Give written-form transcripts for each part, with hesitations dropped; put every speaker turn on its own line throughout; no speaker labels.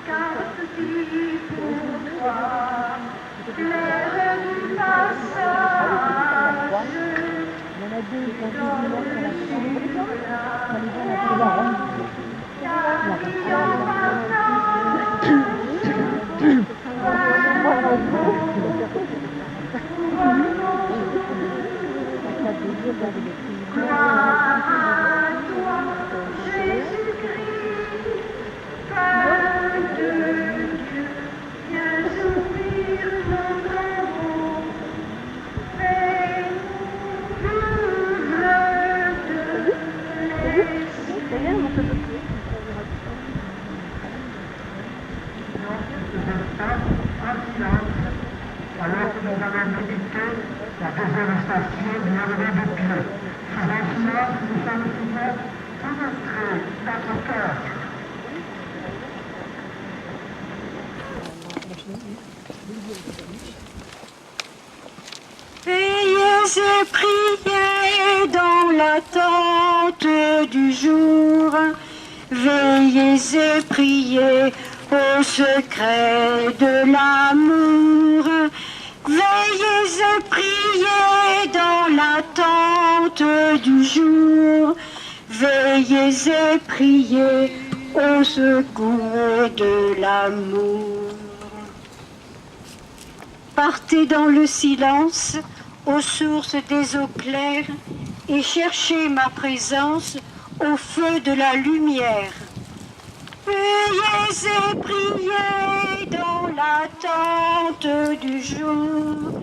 Car si pour toi, l'air du passage, dans le sud, car il y en gloire à toi, Jésus-Christ, Père de Dieu, viens ouvrir nos tombeaux, fais-nous de l'esprit.
Alors que nous allons méditer la deuxième station du lever de Dieu. Faisant cela, nous sommes souvent pénétrer notre cœur.
Veillez et priez dans l'attente du jour. Veillez et priez au secret de l'amour. Veillez et priez dans l'attente du jour. Veillez et priez au secours de l'amour. Partez dans le silence, aux sources des eaux claires, et cherchez ma présence au feu de la lumière. Veillez et priez dans l'attente du jour.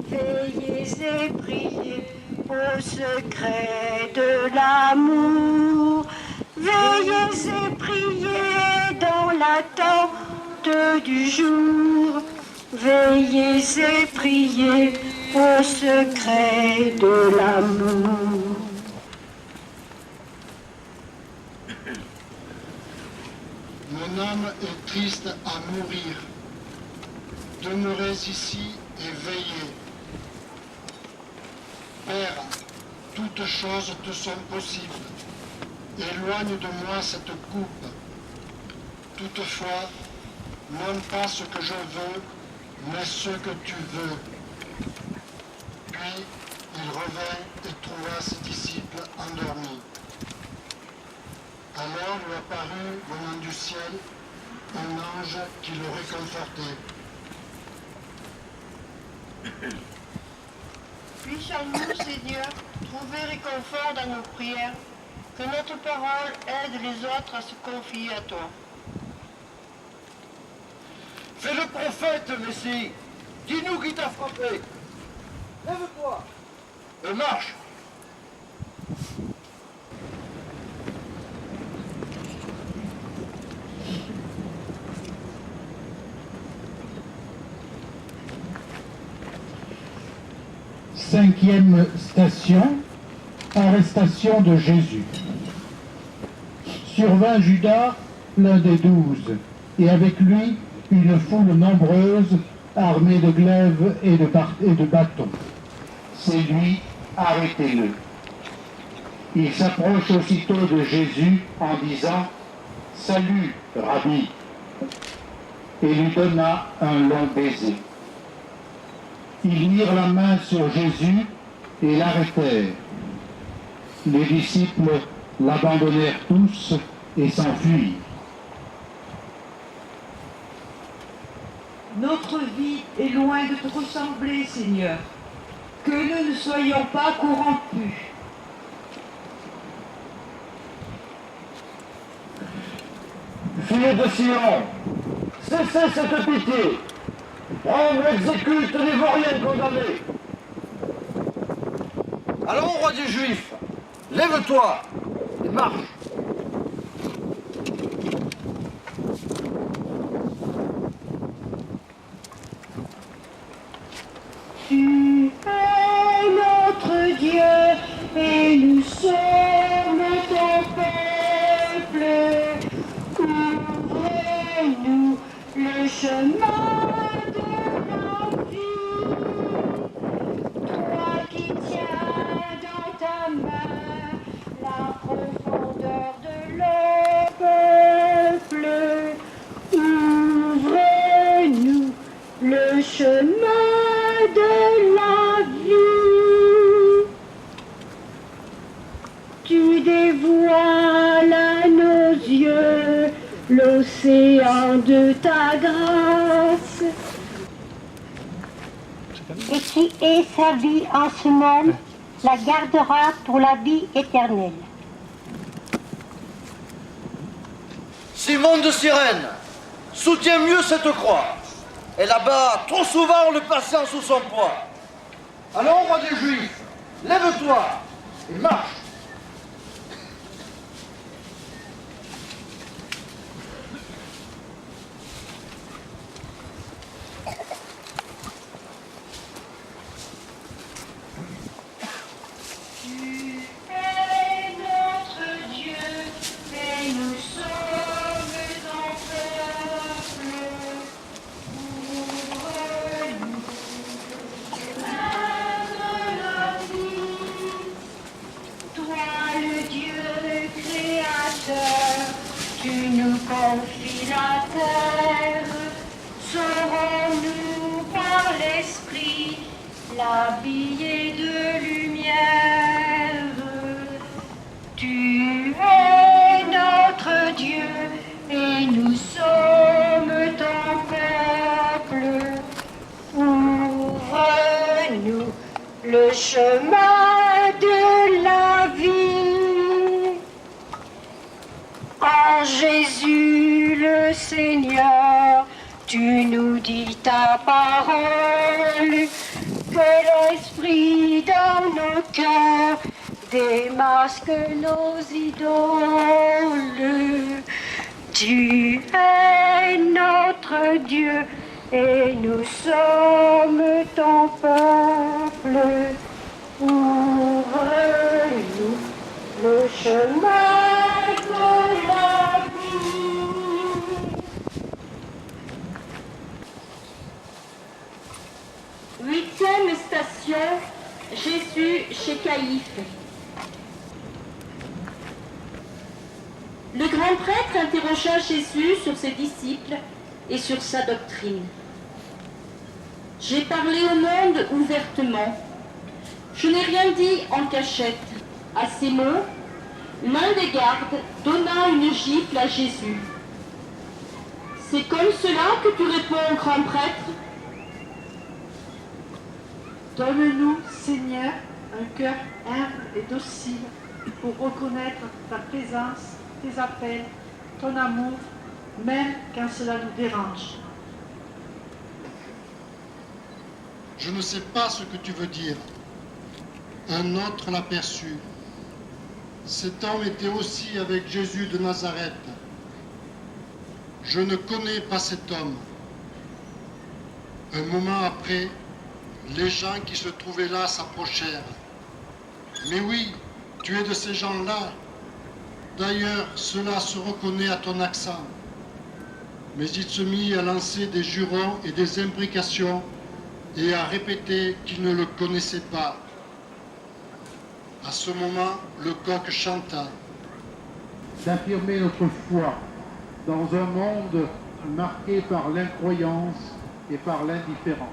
Veillez et priez au secret de l'amour. Veillez et priez dans l'attente du jour. Veillez et priez au secret de l'amour.
Mon âme est triste à mourir. Demeurez ici et veillez. Père, toutes choses te sont possibles. Éloigne de moi cette coupe. Toutefois, non pas ce que je veux, mais ce que tu veux. Puis il revint et trouva ses disciples endormis. Alors lui apparut, venant du ciel, un ange qui le réconfortait.
Puissions-nous, Seigneur, trouver réconfort dans nos prières, que notre parole aide les autres à se confier à toi.
Fais le prophète, Messie. Dis-nous qui t'a frappé. Lève-toi. Marche.
Cinquième station, arrestation de Jésus. Survint Judas, l'un des 12, et avec lui une foule nombreuse, armée de glaives et de bâtons. C'est lui, arrêtez-le. Il s'approche aussitôt de Jésus en disant « Salut, Rabbi !» et lui donna un long baiser. Ils mirent la main sur Jésus et l'arrêtèrent. Les disciples l'abandonnèrent tous et s'enfuirent.
Notre vie est loin de te ressembler, Seigneur. Que nous ne soyons pas corrompus.
Filles de Sion, cessez cette pitié. On exécute les vauriens condamnés. Allons, roi des Juifs, lève-toi et marche.
Tu es notre Dieu et nous sommes ton peuple. Ouvre-nous le chemin de la vie. Toi qui tiens dans ta main la profondeur de l'eau. l'océan de ta grâce.
Et qui est sa vie en ce monde, la gardera pour la vie éternelle.
Simone de Cyrène, soutiens mieux cette croix. Elle abat trop souvent le patient sous son poids. Allons, roi des Juifs, lève-toi et marche.
Tu nous confies la terre, saurons-nous par l'Esprit l'habiller de lumière. Tu es notre Dieu et nous sommes ton peuple. Ouvre-nous le chemin de la vie. En Jésus le Seigneur, tu nous dis ta parole, que l'Esprit dans nos cœurs démasque nos idoles. Tu es notre Dieu et nous sommes ton peuple. Ouvre-nous le chemin de la vie.
Huitième station, Jésus chez Caïphe. Le grand prêtre interrogea Jésus sur ses disciples et sur sa doctrine. J'ai parlé au monde ouvertement. Je n'ai rien dit en cachette. À ces mots, l'un des gardes donna une gifle à Jésus. C'est comme cela que tu réponds au grand prêtre?
Donne-nous, Seigneur, un cœur humble et docile pour reconnaître ta présence, tes appels, ton amour, même quand cela nous dérange.
Je ne sais pas ce que tu veux dire. Un autre l'aperçut. Cet homme était aussi avec Jésus de Nazareth. Je ne connais pas cet homme. Un moment après, les gens qui se trouvaient là s'approchèrent. Mais oui, tu es de ces gens-là. D'ailleurs, cela se reconnaît à ton accent. Mais il se mit à lancer des jurons et des imprécations et à répéter qu'il ne le connaissait pas. À ce moment, le coq chanta.
D'affirmer notre foi dans un monde marqué par l'incroyance et par l'indifférence.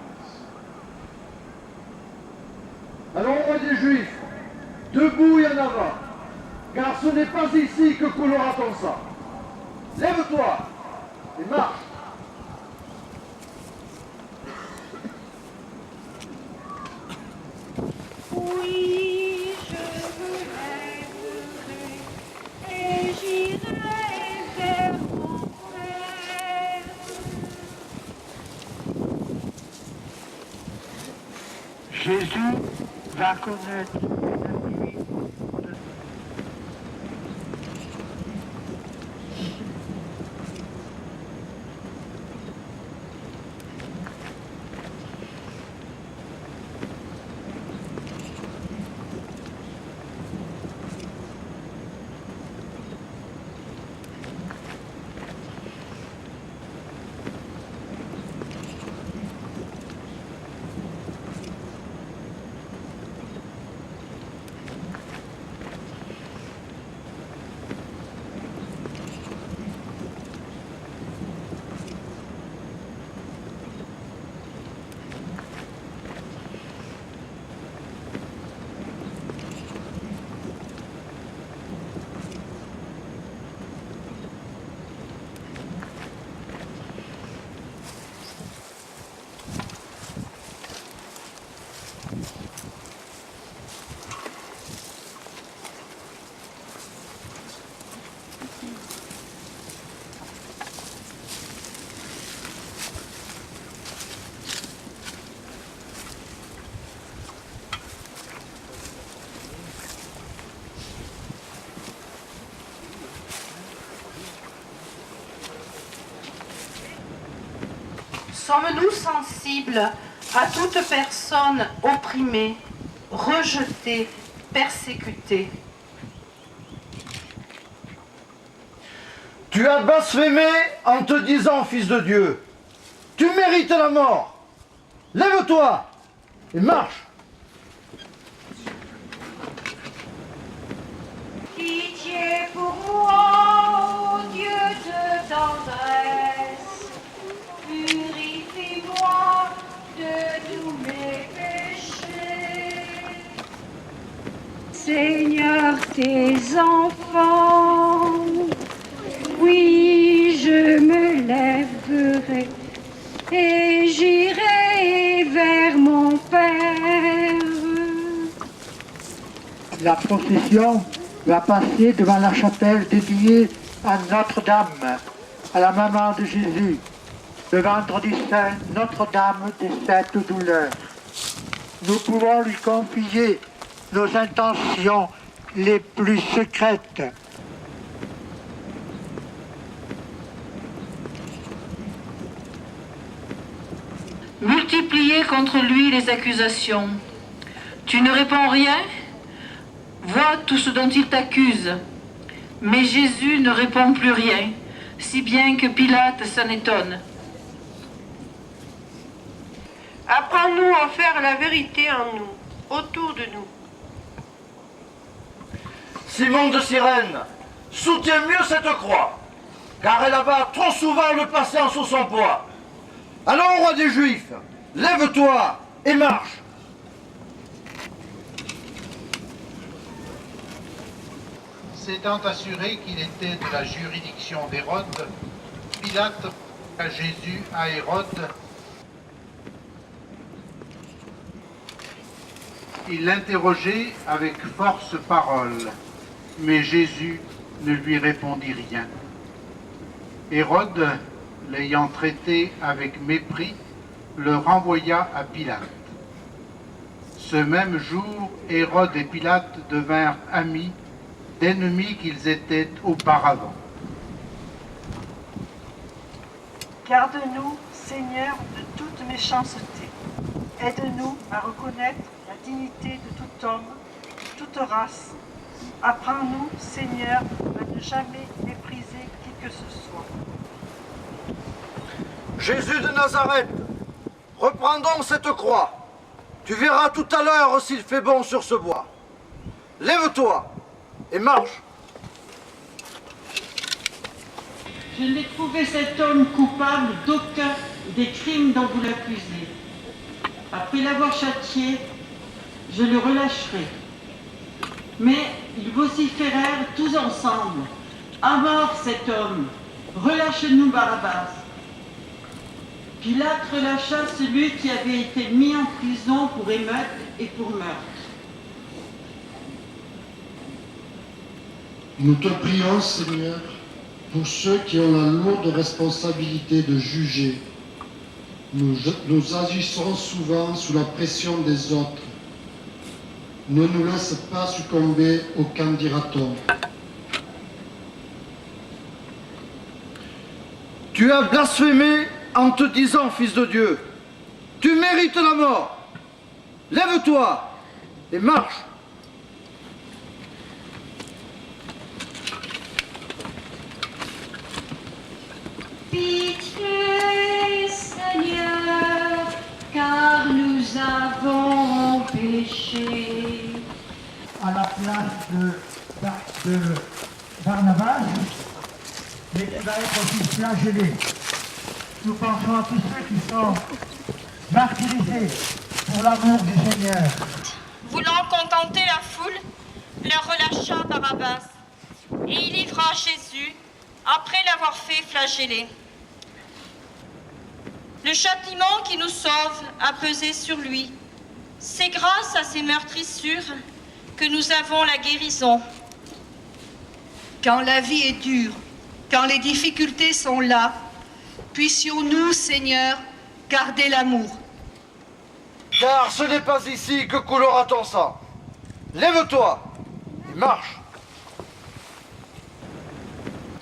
Allons, roi des Juifs, debout et en avant, car ce n'est pas ici que coulera ton sang. Lève-toi et marche.
Oui, je me lèverai et j'irai vers mon frère.
Jésus va connaître une nuit de
Sommes-nous sensibles à toute personne opprimée, rejetée, persécutée?
Tu as blasphémé en te disant fils de Dieu. Tu mérites la mort. Lève-toi et marche.
Pitié pour moi, ô Dieu de tendresse, purifie-moi de tous mes péchés. Seigneur, tes enfants, oui, je me lèverai et j'irai vers mon Père.
La procession va passer devant la chapelle dédiée à Notre-Dame, à la maman de Jésus, le vendredi saint, Notre-Dame des sept douleurs. Nous pouvons lui confier nos intentions les plus secrètes.
Multipliez contre lui les accusations. Tu ne réponds rien? Vois tout ce dont il t'accuse. Mais Jésus ne répond plus rien, si bien que Pilate s'en étonne.
Apprends-nous à faire la vérité en nous, autour de nous.
Simon de Cyrène, soutiens mieux cette croix, car elle abat trop souvent le patient sous son poids. Alors, roi des Juifs, lève-toi et marche.
S'étant assuré qu'il était de la juridiction d'Hérode, Pilate à Jésus à Hérode. Il l'interrogeait avec force parole, mais Jésus ne lui répondit rien. Hérode, l'ayant traité avec mépris, le renvoya à Pilate. Ce même jour, Hérode et Pilate devinrent amis, d'ennemis qu'ils étaient auparavant.
Garde-nous, Seigneur, de toute méchanceté. Aide-nous à reconnaître la dignité de tout homme, de toute race. Apprends-nous, Seigneur, à ne jamais mépriser qui que ce soit.
Jésus de Nazareth, reprends donc cette croix. Tu verras tout à l'heure s'il fait bon sur ce bois. Lève-toi et marche.
Je n'ai trouvé cet homme coupable d'aucun des crimes dont vous l'accusez. Après l'avoir châtié, je le relâcherai. Mais ils vociférèrent tous ensemble. À mort cet homme, relâche-nous Barabbas. Pilate relâcha celui qui avait été mis en prison pour émeute et pour meurtre.
Nous te prions, Seigneur, pour ceux qui ont la lourde responsabilité de juger. Nous agissons souvent sous la pression des autres. Ne nous laisse pas succomber au qu'en dira-t-on.
Tu as blasphémé en te disant fils de Dieu. Tu mérites la mort. Lève-toi et marche.
Pitié, Seigneur, car nous avons péché.
À la place de Barnabas, mais qui va être aussi flagellé. Nous pensons à tous ceux qui sont martyrisés pour l'amour du Seigneur.
Voulant contenter la foule, leur relâcha Barabbas, et il livra Jésus après l'avoir fait flageller. Le châtiment qui nous sauve a pesé sur lui. C'est grâce à ces meurtrissures que nous avons la guérison.
Quand la vie est dure, quand les difficultés sont là, puissions-nous, Seigneur, garder l'amour.
Car ce n'est pas ici que coulera ton sang. Lève-toi et marche.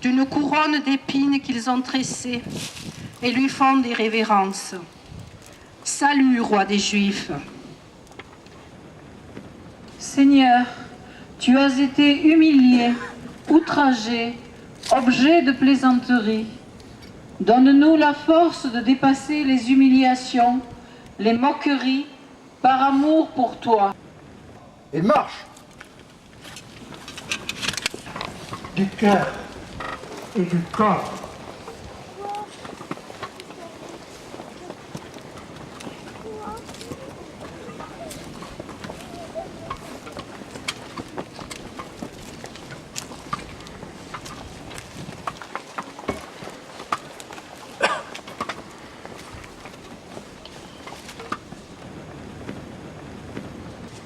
D'une couronne d'épines qu'ils ont tressée,
et lui font des révérences. Salut, roi des Juifs.
Seigneur, tu as été humilié, outragé, objet de plaisanterie. Donne-nous la force de dépasser les humiliations, les moqueries, par amour pour toi.
Et marche!
Du cœur et du corps.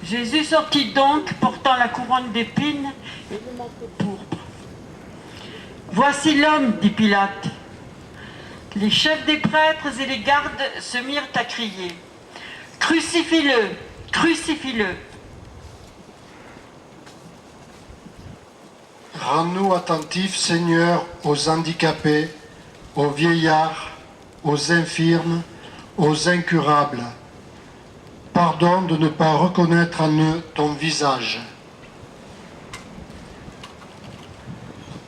Jésus sortit donc, portant la couronne d'épines et le manteau pourpre. Voici l'homme, dit Pilate. Les chefs des prêtres et les gardes se mirent à crier. Crucifie-le, crucifie-le.
Rends-nous attentifs, Seigneur, aux handicapés, aux vieillards, aux infirmes, aux incurables. Pardonne de ne pas reconnaître en eux ton visage.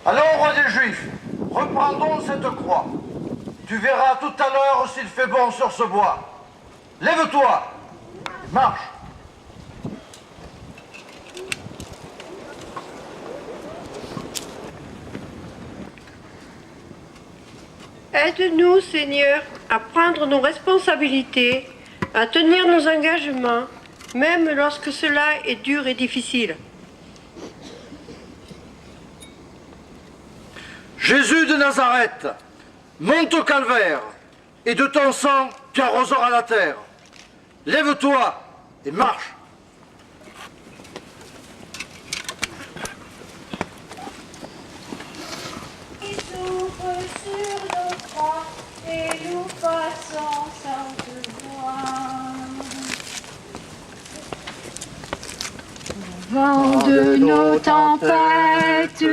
Allons, roi des Juifs, reprendons cette croix. Tu verras tout à l'heure s'il fait bon sur ce bois. Lève-toi, marche.
Aide-nous, Seigneur, à prendre nos responsabilités, à tenir nos engagements, même lorsque cela est dur et difficile.
Jésus de Nazareth, monte au calvaire, et de ton sang tu arroseras la terre. Lève-toi et marche.
Il souffre sur nos croix et nous passons sans te voir. Vent de nos tempêtes,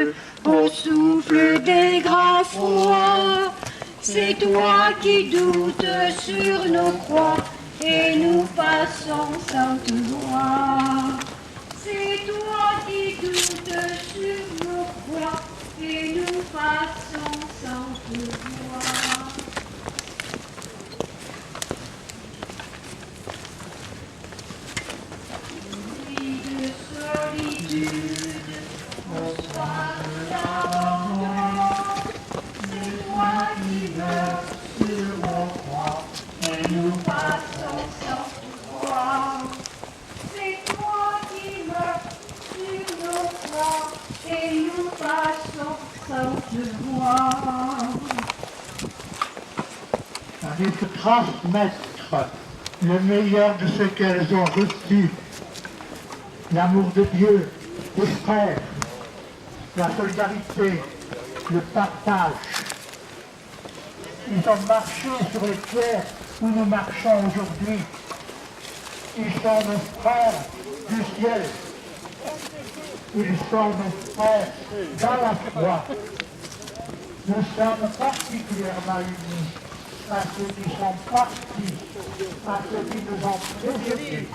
au souffle des grands froids, c'est toi qui doutes sur nos croix et nous passons sans te voir. C'est toi qui doutes sur nos croix et nous passons sans te voir. Nuit de solitude, au soir de l'abandon, c'est toi qui meurs sur nos croix et nous passons sans te voir. C'est toi qui meurs sur nos croix et nous passons sans te voir.
Allez te transmettre le meilleur de ce qu'elles ont reçu. L'amour de Dieu, des frères, la solidarité, le partage. Ils ont marché sur les pierres où nous marchons aujourd'hui. Ils sont nos frères du ciel. Ils sont nos frères dans la foi. Nous sommes particulièrement unis à ceux qui sont partis, à ceux qui nous ont précédés.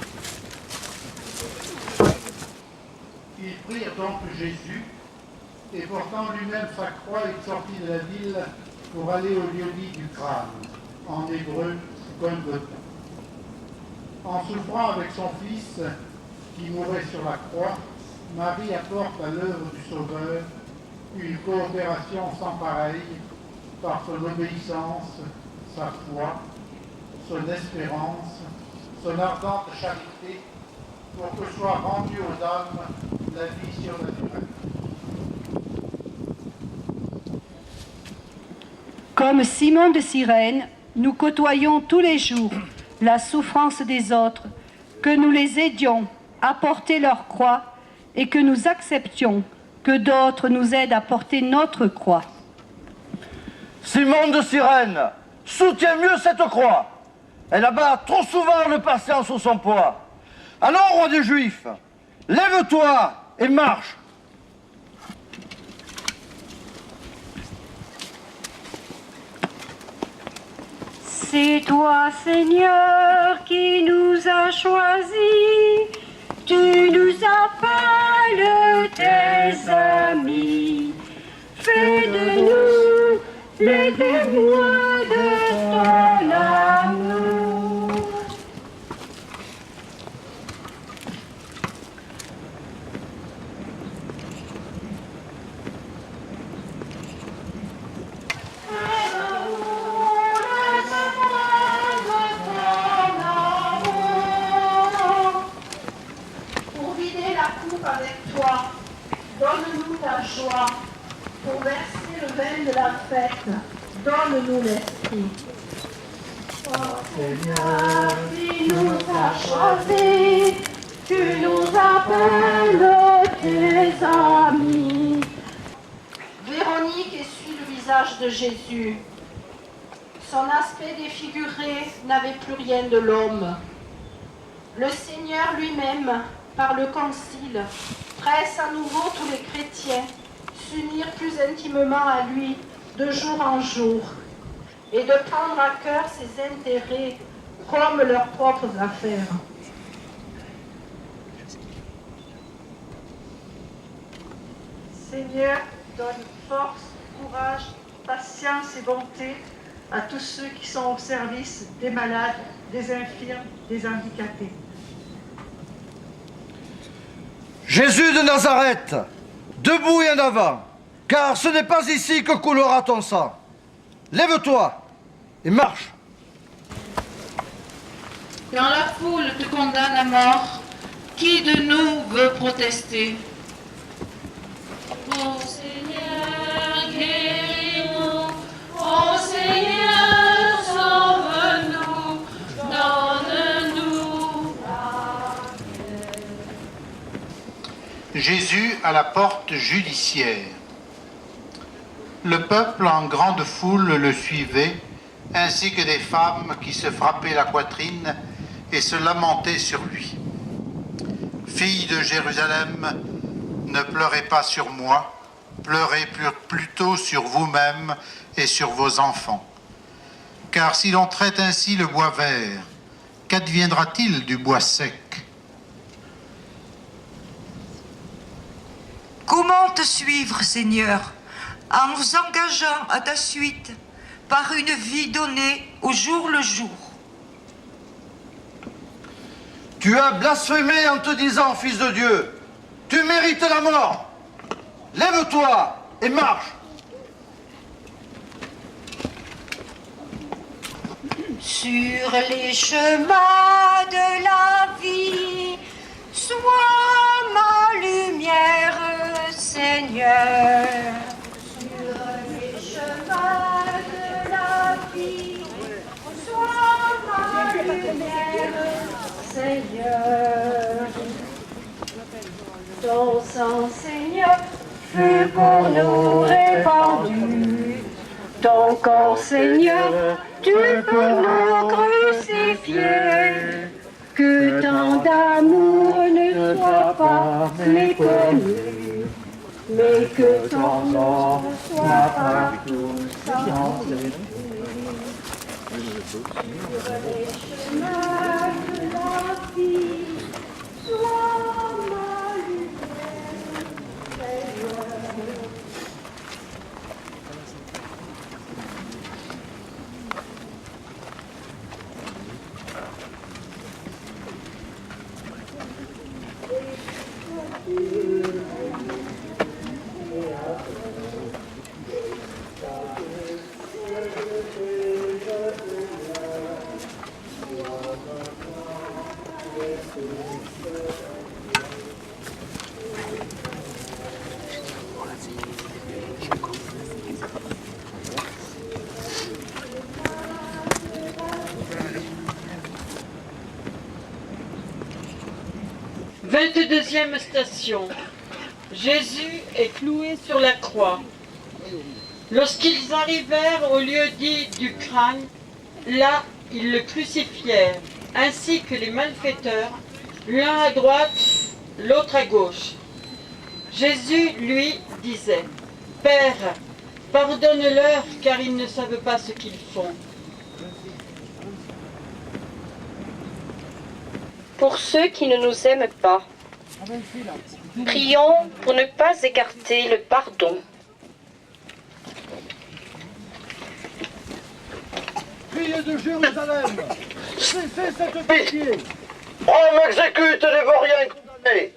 Ils prirent donc Jésus, et portant lui-même sa croix, il sortit de la ville pour aller au lieu dit du crâne, en hébreu Golgotha. En souffrant avec son Fils, qui mourait sur la croix, Marie apporte à l'œuvre du Sauveur une coopération sans pareille par son obéissance, sa foi, son espérance, son ardente charité, pour que soit rendue aux âmes la vie surnaturelle.
Comme Simon de Cyrène, nous côtoyons tous les jours la souffrance des autres, que nous les aidions à porter leur croix et que nous acceptions que d'autres nous aident à porter notre croix.
Simon de Cyrène, soutiens mieux cette croix. Elle abat trop souvent le patient sous son poids. Allons, roi des Juifs, lève-toi et marche.
C'est toi, Seigneur, qui nous as choisis. Tu nous appelles tes amis. Fais de nous les témoins de ton amour.
Pour vider la coupe avec toi, donne-nous ta joie. Pour verser le vin de la fête, donne-nous l'esprit. Oh Seigneur, tu nous as choisis, tu nous appelles tes amis. Véronique essuie le visage de Jésus. Son aspect défiguré n'avait plus rien de l'homme. Le Seigneur lui-même, par le concile, presse à nouveau tous les chrétiens s'unir plus intimement à lui de jour en jour et de prendre à cœur ses intérêts comme leurs propres affaires. Seigneur, donne force, courage, patience et bonté à tous ceux qui sont au service des malades, des infirmes, des handicapés.
Jésus de Nazareth, debout et en avant, car ce n'est pas ici que coulera ton sang. Lève-toi et marche.
Quand la foule te condamne à mort, qui de nous veut protester? Ô Seigneur, guéris-nous. Ô Seigneur, sauve-nous. Donne-nous la paix.
Jésus à la porte judiciaire. Le peuple en grande foule le suivait, ainsi que des femmes qui se frappaient la poitrine et se lamentaient sur lui. Fille de Jérusalem, ne pleurez pas sur moi, pleurez plutôt sur vous-même et sur vos enfants. Car si l'on traite ainsi le bois vert, qu'adviendra-t-il du bois sec?
Comment te suivre, Seigneur, en nous engageant à ta suite par une vie donnée au jour le jour?
Tu as blasphémé en te disant, fils de Dieu, tu mérites la mort. Lève-toi et marche.
Sur les chemins de la vie, sois ma lumière, Seigneur. Sur les chemins de la vie, sois ma lumière, Seigneur. Ton sang, Seigneur, fut pour nous répandu. Ton corps, Seigneur, tu peux nous crucifier. Que tant d'amour ne soit pas méconnu, mais que ton nom soit partout sanctifié. Sur les chemins de la vie, sois ma lumière, Seigneur.
Deuxième station. Jésus est cloué sur la croix. Lorsqu'ils arrivèrent au lieu dit du crâne, là, ils le crucifièrent, ainsi que les malfaiteurs, l'un à droite, l'autre à gauche. Jésus, lui, disait, « Père, pardonne-leur, car ils ne savent pas ce qu'ils font. »
pour ceux qui ne nous aiment pas. Prions pour ne pas écarter le pardon.
Priez de Jérusalem, cessez cette pitié. On m'exécute les vauriens condamnés.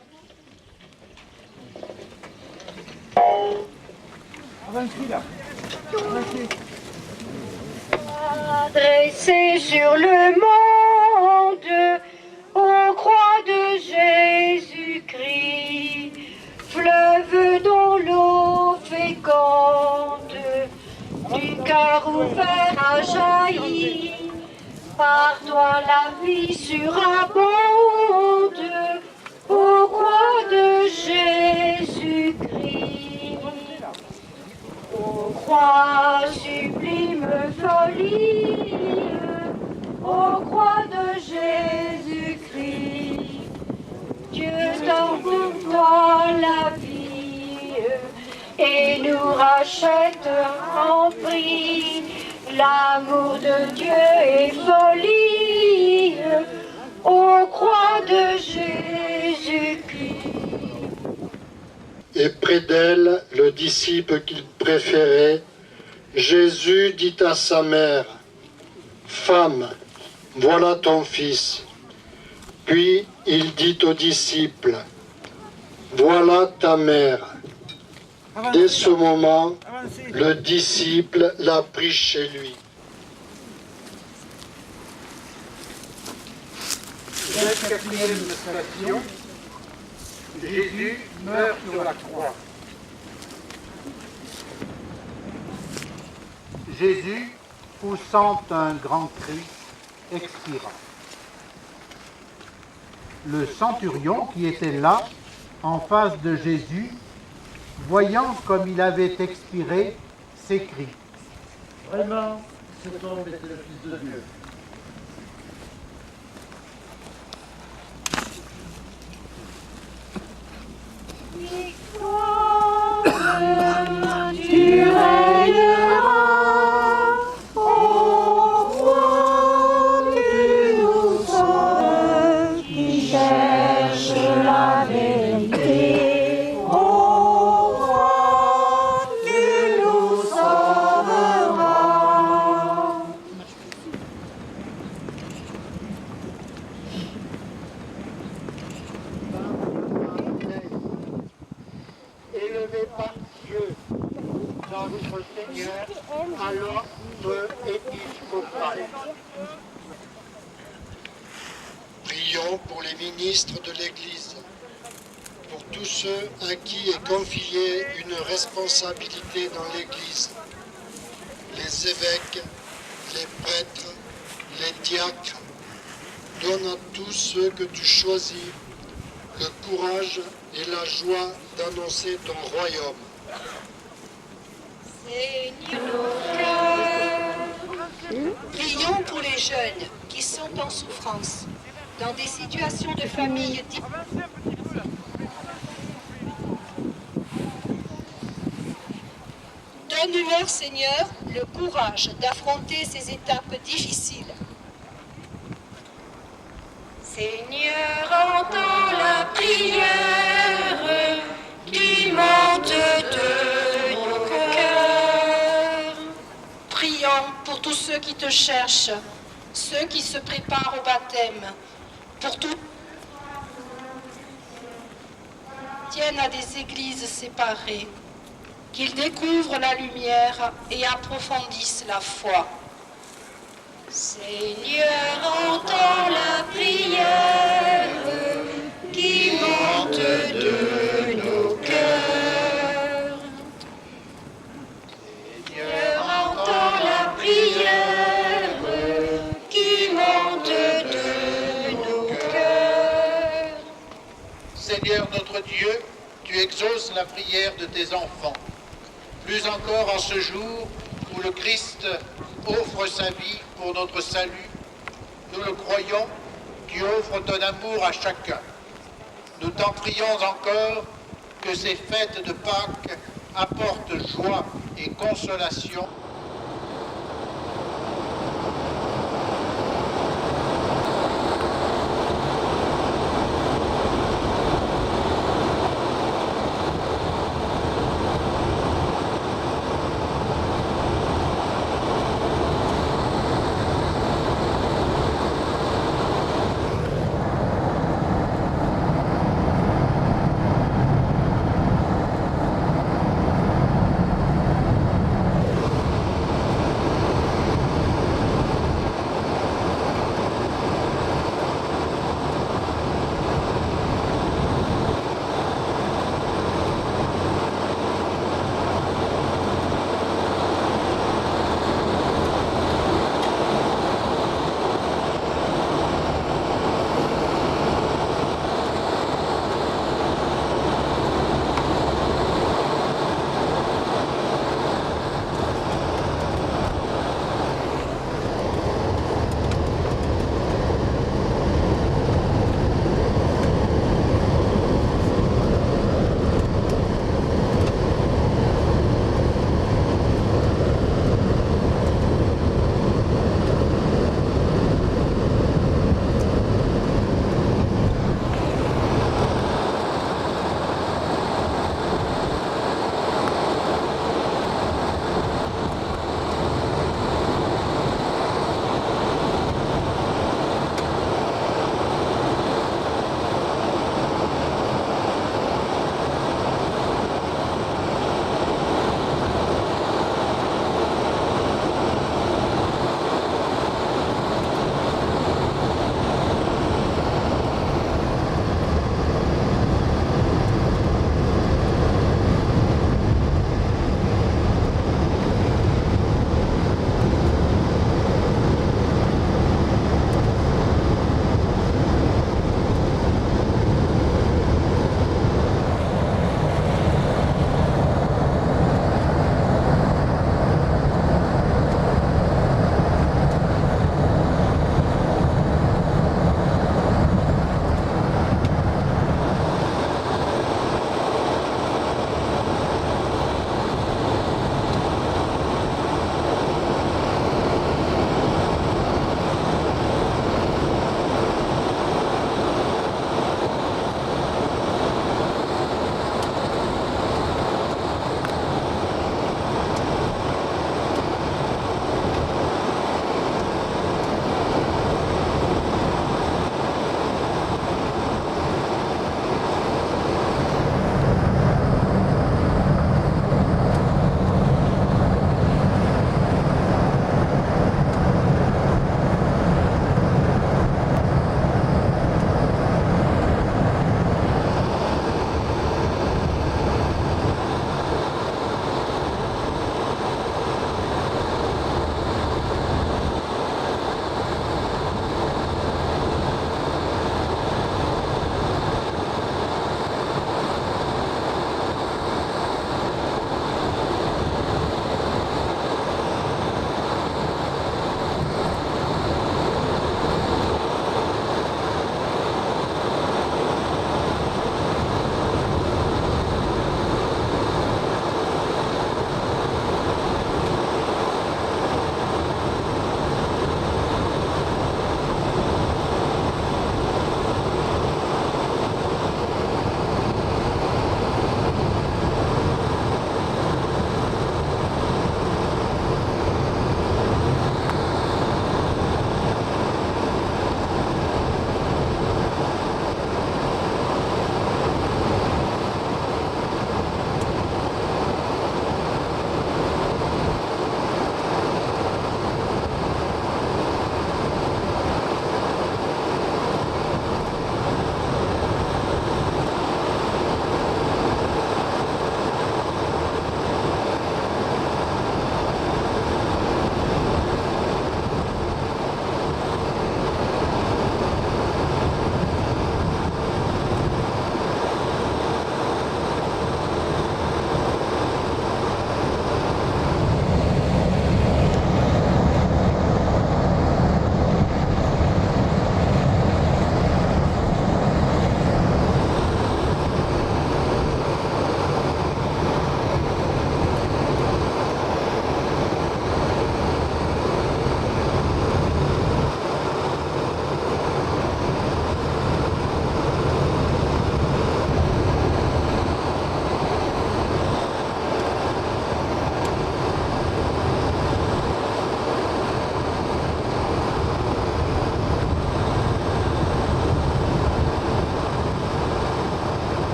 Adressé sur le monde, aux croix de Jésus-Christ, fleuve dont l'eau féconde, du cœur ouvert a jailli, par toi la vie surabonde, aux croix de Jésus-Christ. Ô croix sublime folie, ô croix de Jésus-Christ, Dieu donne pour toi la vie et nous rachète en prix. L'amour de Dieu est folie, ô croix de Jésus-Christ.
Et près d'elle, le disciple qu'il préférait, Jésus dit à sa mère, « Femme, voilà ton fils. » Puis il dit au disciple, « Voilà ta mère. » Dès ce moment, le disciple l'a pris chez lui.
Quatrième station, Jésus meurt sur la croix. Jésus, poussant un grand cri, expira. Le centurion qui était là, en face de Jésus, voyant comme il avait expiré, s'écrie.
Vraiment, cet homme était le Fils de Dieu.
Tu règneras, ô roi du nous sauve, qui cherche la vérité. Ô roi, tu nous sauveras.
Élevé par Dieu, dans notre Seigneur, à l'ordre épiscopal. Prions pour les ministres de l'Église, pour tous ceux à qui est confiée une responsabilité dans l'Église, les évêques, les prêtres, les diacres. Donne à tous ceux que tu choisis le courage et la joie d'annoncer ton royaume.
Seigneur nos cœurs. Prions pour les jeunes qui sont en souffrance, dans des situations de famille difficiles. Donne-leur, Seigneur, le courage d'affronter ces étapes difficiles. Seigneur, entends la prière qui monte de nos cœurs. Prions pour tous ceux qui te cherchent, ceux qui se préparent au baptême, pour tous qui tiennent à des églises séparées, qu'ils découvrent la lumière et approfondissent la foi. Seigneur, entends la prière qui monte de nos cœurs. Seigneur, entends la prière qui monte de nos cœurs.
Seigneur notre Dieu, tu exauces la prière de tes enfants. Plus encore en ce jour où le Christ offre sa vie pour notre salut, nous le croyons, tu offres ton amour à chacun. Nous t'en prions encore que ces fêtes de Pâques apportent joie et consolation.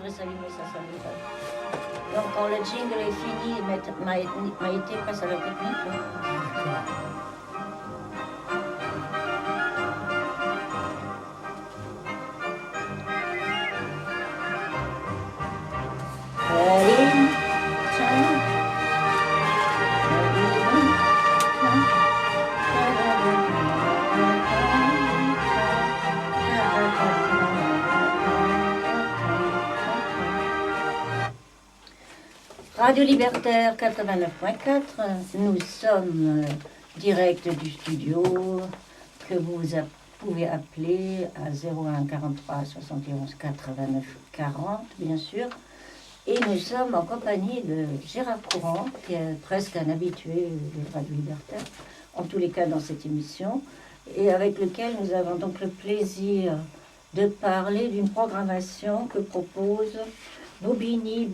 voudrais s'allumer, ça s'allume pas. Donc quand le jingle est fini, Maïté passe à la technique. Radio Libertaire 89.4, nous sommes direct du studio que vous pouvez appeler à 01 43 71 89 40 bien sûr, et nous sommes en compagnie de Gérard Courant qui est presque un habitué de Radio Libertaire, en tous les cas dans cette émission, et avec lequel nous avons donc le plaisir de parler d'une programmation que propose Bobigny,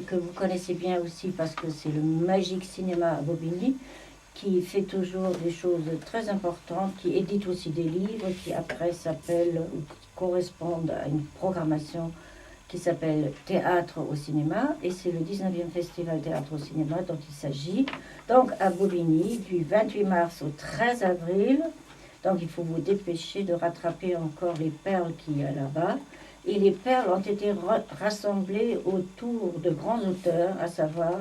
que vous connaissez bien aussi parce que c'est le Magique Cinéma à Bobigny, qui fait toujours des choses très importantes, qui édite aussi des livres, qui après s'appellent ou qui correspondent à une programmation qui s'appelle Théâtre au cinéma, et c'est le 19e Festival Théâtre au cinéma dont il s'agit, donc à Bobigny, du 28 mars au 13 avril. Donc il faut vous dépêcher de rattraper encore les perles qu'il y a là-bas. Et les perles ont été rassemblées autour de grands auteurs, à savoir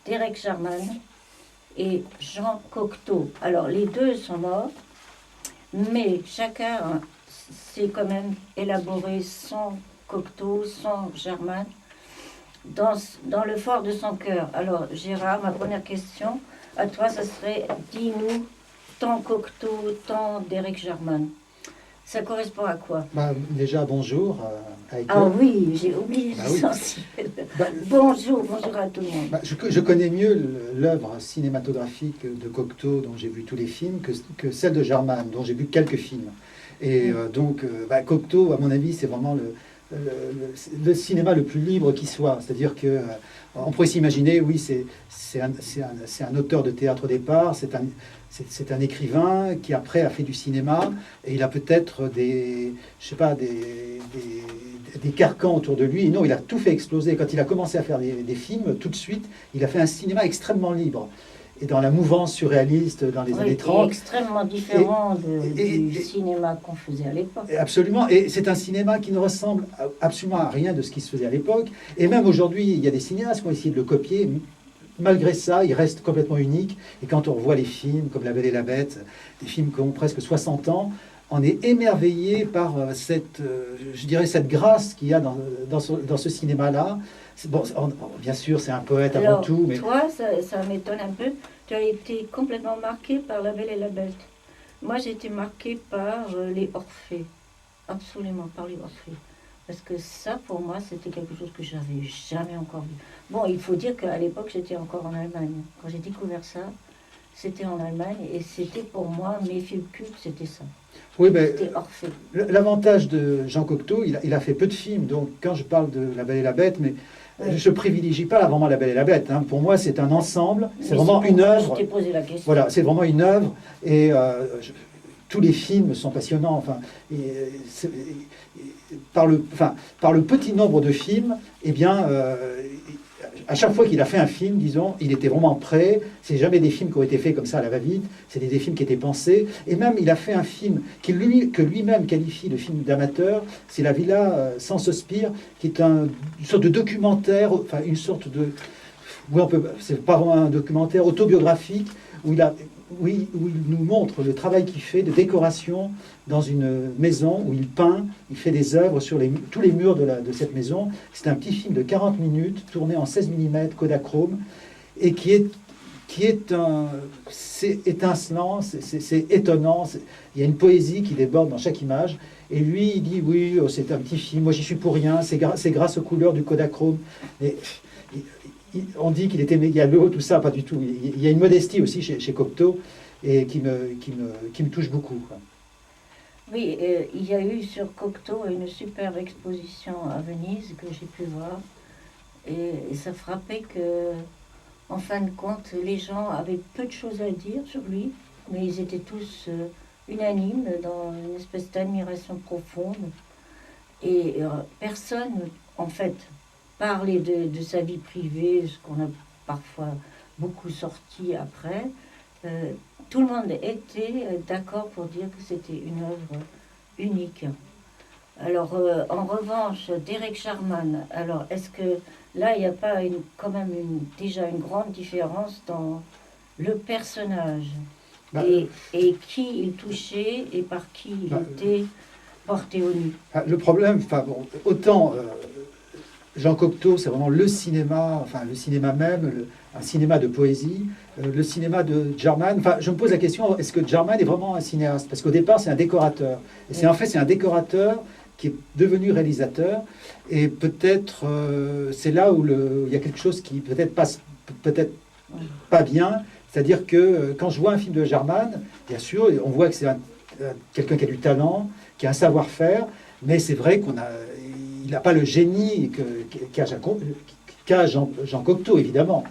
Derek Jarman et Jean Cocteau. Alors les deux sont morts, mais chacun s'est quand même élaboré son Cocteau, son Jarman, dans le fort de son cœur. Alors Gérard, ma première question à toi, ce serait, dis-nous, tant Cocteau, tant Derek Jarman. Ça correspond à quoi?
Déjà, bonjour.
Ah oui, j'ai oublié l'essentiel. Bonjour à tout le monde.
Je connais mieux l'œuvre cinématographique de Cocteau, dont j'ai vu tous les films, que celle de Jarman, dont j'ai vu quelques films. Et donc, Cocteau, à mon avis, c'est vraiment le cinéma le plus libre qui soit. C'est-à-dire que on pourrait s'imaginer, oui, c'est un auteur de théâtre au départ, c'est un écrivain qui après a fait du cinéma, et il a peut-être des carcans autour de lui. Non, il a tout fait exploser. Quand il a commencé à faire des films, tout de suite, il a fait un cinéma extrêmement libre. Et dans la mouvance surréaliste dans les années 30.
Extrêmement différent du cinéma qu'on faisait à l'époque.
Absolument. Et c'est un cinéma qui ne ressemble absolument à rien de ce qui se faisait à l'époque. Et même aujourd'hui, il y a des cinéastes qui ont essayé de le copier. Malgré ça, il reste complètement unique. Et quand on revoit les films comme La Belle et la Bête, des films qui ont presque 60 ans, on est émerveillé par cette grâce qu'il y a dans ce cinéma-là. Bon, bien sûr, c'est un poète avant tout. Mais
toi, ça m'étonne un peu. Tu as été complètement marqué par La Belle et la Bête. Moi, j'ai été marqué par les Orphées. Absolument, par les Orphées. Parce que ça, pour moi, c'était quelque chose que j'avais jamais encore vu. Bon, il faut dire qu'à l'époque, j'étais encore en Allemagne. Quand j'ai découvert ça, c'était en Allemagne. Et c'était pour moi, mes films cultes, c'était ça.
Oui, l'avantage de Jean Cocteau, il a fait peu de films. Donc, quand je parle de La Belle et la Bête, mais je privilégie pas vraiment La Belle et la Bête. Hein. Pour moi, c'est un ensemble. C'est vraiment une œuvre.
Je t'ai posé la question.
Voilà, c'est vraiment une œuvre. Et tous les films sont passionnants. Enfin, par le petit nombre de films, eh bien, à chaque fois qu'il a fait un film, disons, il était vraiment prêt. C'est jamais des films qui ont été faits comme ça à la va-vite. C'est des films qui étaient pensés. Et même, il a fait un film que lui-même qualifie de film d'amateur. C'est La Villa sans Sospir, qui est une sorte de documentaire, enfin une sorte de, c'est pas vraiment un documentaire autobiographique où il nous montre le travail qu'il fait de décoration dans une maison où il peint, il fait des œuvres sur tous les murs de cette maison. C'est un petit film de 40 minutes, tourné en 16 mm, Kodachrome, et qui est c'est étincelant, c'est étonnant. Il y a une poésie qui déborde dans chaque image. Et lui, il dit, oui, c'est un petit film, moi j'y suis pour rien, c'est grâce aux couleurs du Kodachrome. Et, on dit qu'il était mégalo, tout ça, pas du tout. Il y a une modestie aussi chez Cocteau et qui me touche beaucoup. Quoi.
Oui, il y a eu sur Cocteau une superbe exposition à Venise que j'ai pu voir. Et ça frappait que, en fin de compte, les gens avaient peu de choses à dire sur lui, mais ils étaient tous unanimes dans une espèce d'admiration profonde. Et personne, en fait, parler de sa vie privée, ce qu'on a parfois beaucoup sorti après, tout le monde était d'accord pour dire que c'était une œuvre unique. Alors, en revanche, Derek Jarman, alors est-ce que là, il n'y a pas quand même déjà une grande différence dans le personnage et qui il touchait et par qui il était porté au nu?
Le problème, autant Jean Cocteau, c'est vraiment le cinéma même, un cinéma de poésie. Le cinéma de Jarman, je me pose la question, est-ce que Jarman est vraiment un cinéaste? Parce qu'au départ, c'est un décorateur. Et c'est un décorateur qui est devenu réalisateur. Et peut-être, c'est là où il y a quelque chose qui peut-être passe peut-être pas bien. C'est-à-dire que quand je vois un film de Jarman, bien sûr, on voit que c'est quelqu'un qui a du talent, qui a un savoir-faire, mais c'est vrai il n'a pas le génie qu'a Jean Cocteau, évidemment.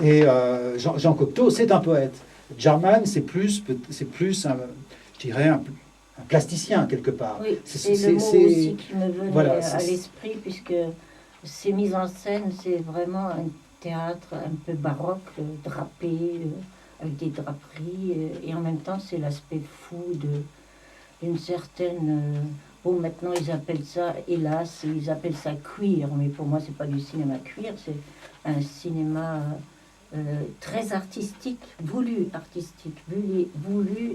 Et Jean Cocteau, c'est un poète. Jarman, c'est plus je dirais, un plasticien, quelque part.
Oui, c'est le mot aussi qui me venait à l'esprit, puisque ces mises en scène, c'est vraiment un théâtre un peu baroque, drapé, avec des draperies, et en même temps, c'est l'aspect fou d'une certaine... Bon, maintenant, ils appellent ça, hélas, ils appellent ça queer, mais pour moi, c'est pas du cinéma queer, c'est un cinéma très artistique, voulu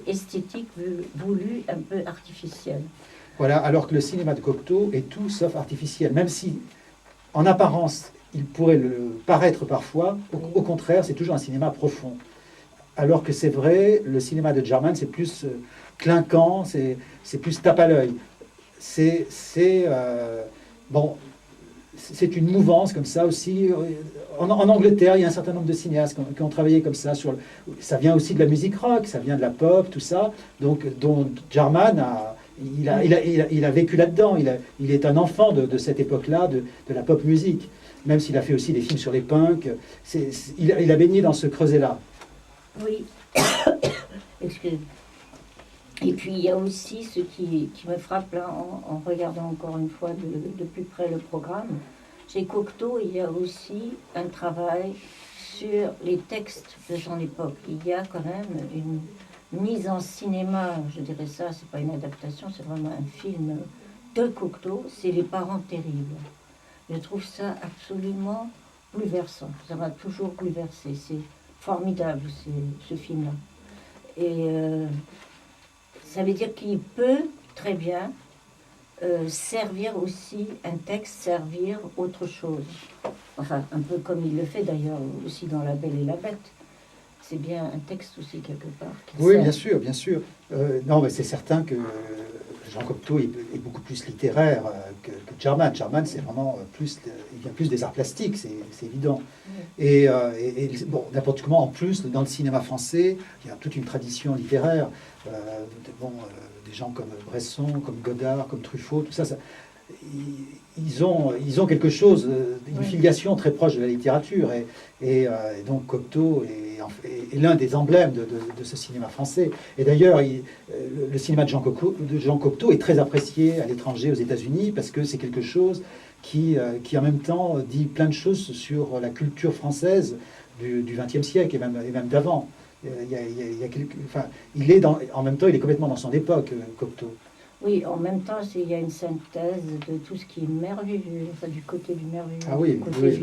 esthétique, voulu un peu artificiel.
Voilà, alors que le cinéma de Cocteau est tout sauf artificiel, même si, en apparence, il pourrait le paraître parfois, au contraire, c'est toujours un cinéma profond. Alors que c'est vrai, le cinéma de Jarman, c'est plus clinquant, c'est plus tape à l'œil. C'est une mouvance comme ça aussi. En Angleterre, il y a un certain nombre de cinéastes qui ont travaillé comme ça. Ça vient aussi de la musique rock, ça vient de la pop, tout ça. Donc, dont Jarman il a vécu là-dedans. Il est un enfant de cette époque-là, de la pop musique. Même s'il a fait aussi des films sur les punks. Il a baigné dans ce creuset-là.
Oui. Excusez-moi. Et puis il y a aussi ce qui me frappe là en regardant encore une fois de plus près le programme. Chez Cocteau, il y a aussi un travail sur les textes de son époque. Il y a quand même une mise en cinéma, je dirais ça, c'est pas une adaptation, c'est vraiment un film de Cocteau, c'est Les Parents Terribles. Je trouve ça absolument bouleversant. Ça m'a toujours bouleversé. C'est formidable ce film-là. Et ça veut dire qu'il peut très bien servir aussi, un texte servir autre chose. Enfin, un peu comme il le fait d'ailleurs aussi dans La Belle et la Bête. C'est bien un texte aussi quelque part.
Oui, sert. Bien sûr. Non, mais c'est certain que Jean Cocteau est beaucoup plus littéraire que Jarman. Jarman, c'est vraiment il vient plus des arts plastiques, c'est évident. Oui. Et n'importe comment, en plus, dans le cinéma français, il y a toute une tradition littéraire. Des gens comme Bresson, comme Godard, comme Truffaut, tout ça, ils ont quelque chose, une filiation très proche de la littérature. Et donc Cocteau est l'un des emblèmes de ce cinéma français. Et d'ailleurs, le cinéma de Jean Cocteau est très apprécié à l'étranger, aux États-Unis, parce que c'est quelque chose qui en même temps dit plein de choses sur la culture française du XXe siècle et même d'avant. En même temps, il est complètement dans son époque, Cocteau.
Oui, en même temps, il y a une synthèse de tout ce qui est merveilleux, enfin, du côté du merveilleux, du côté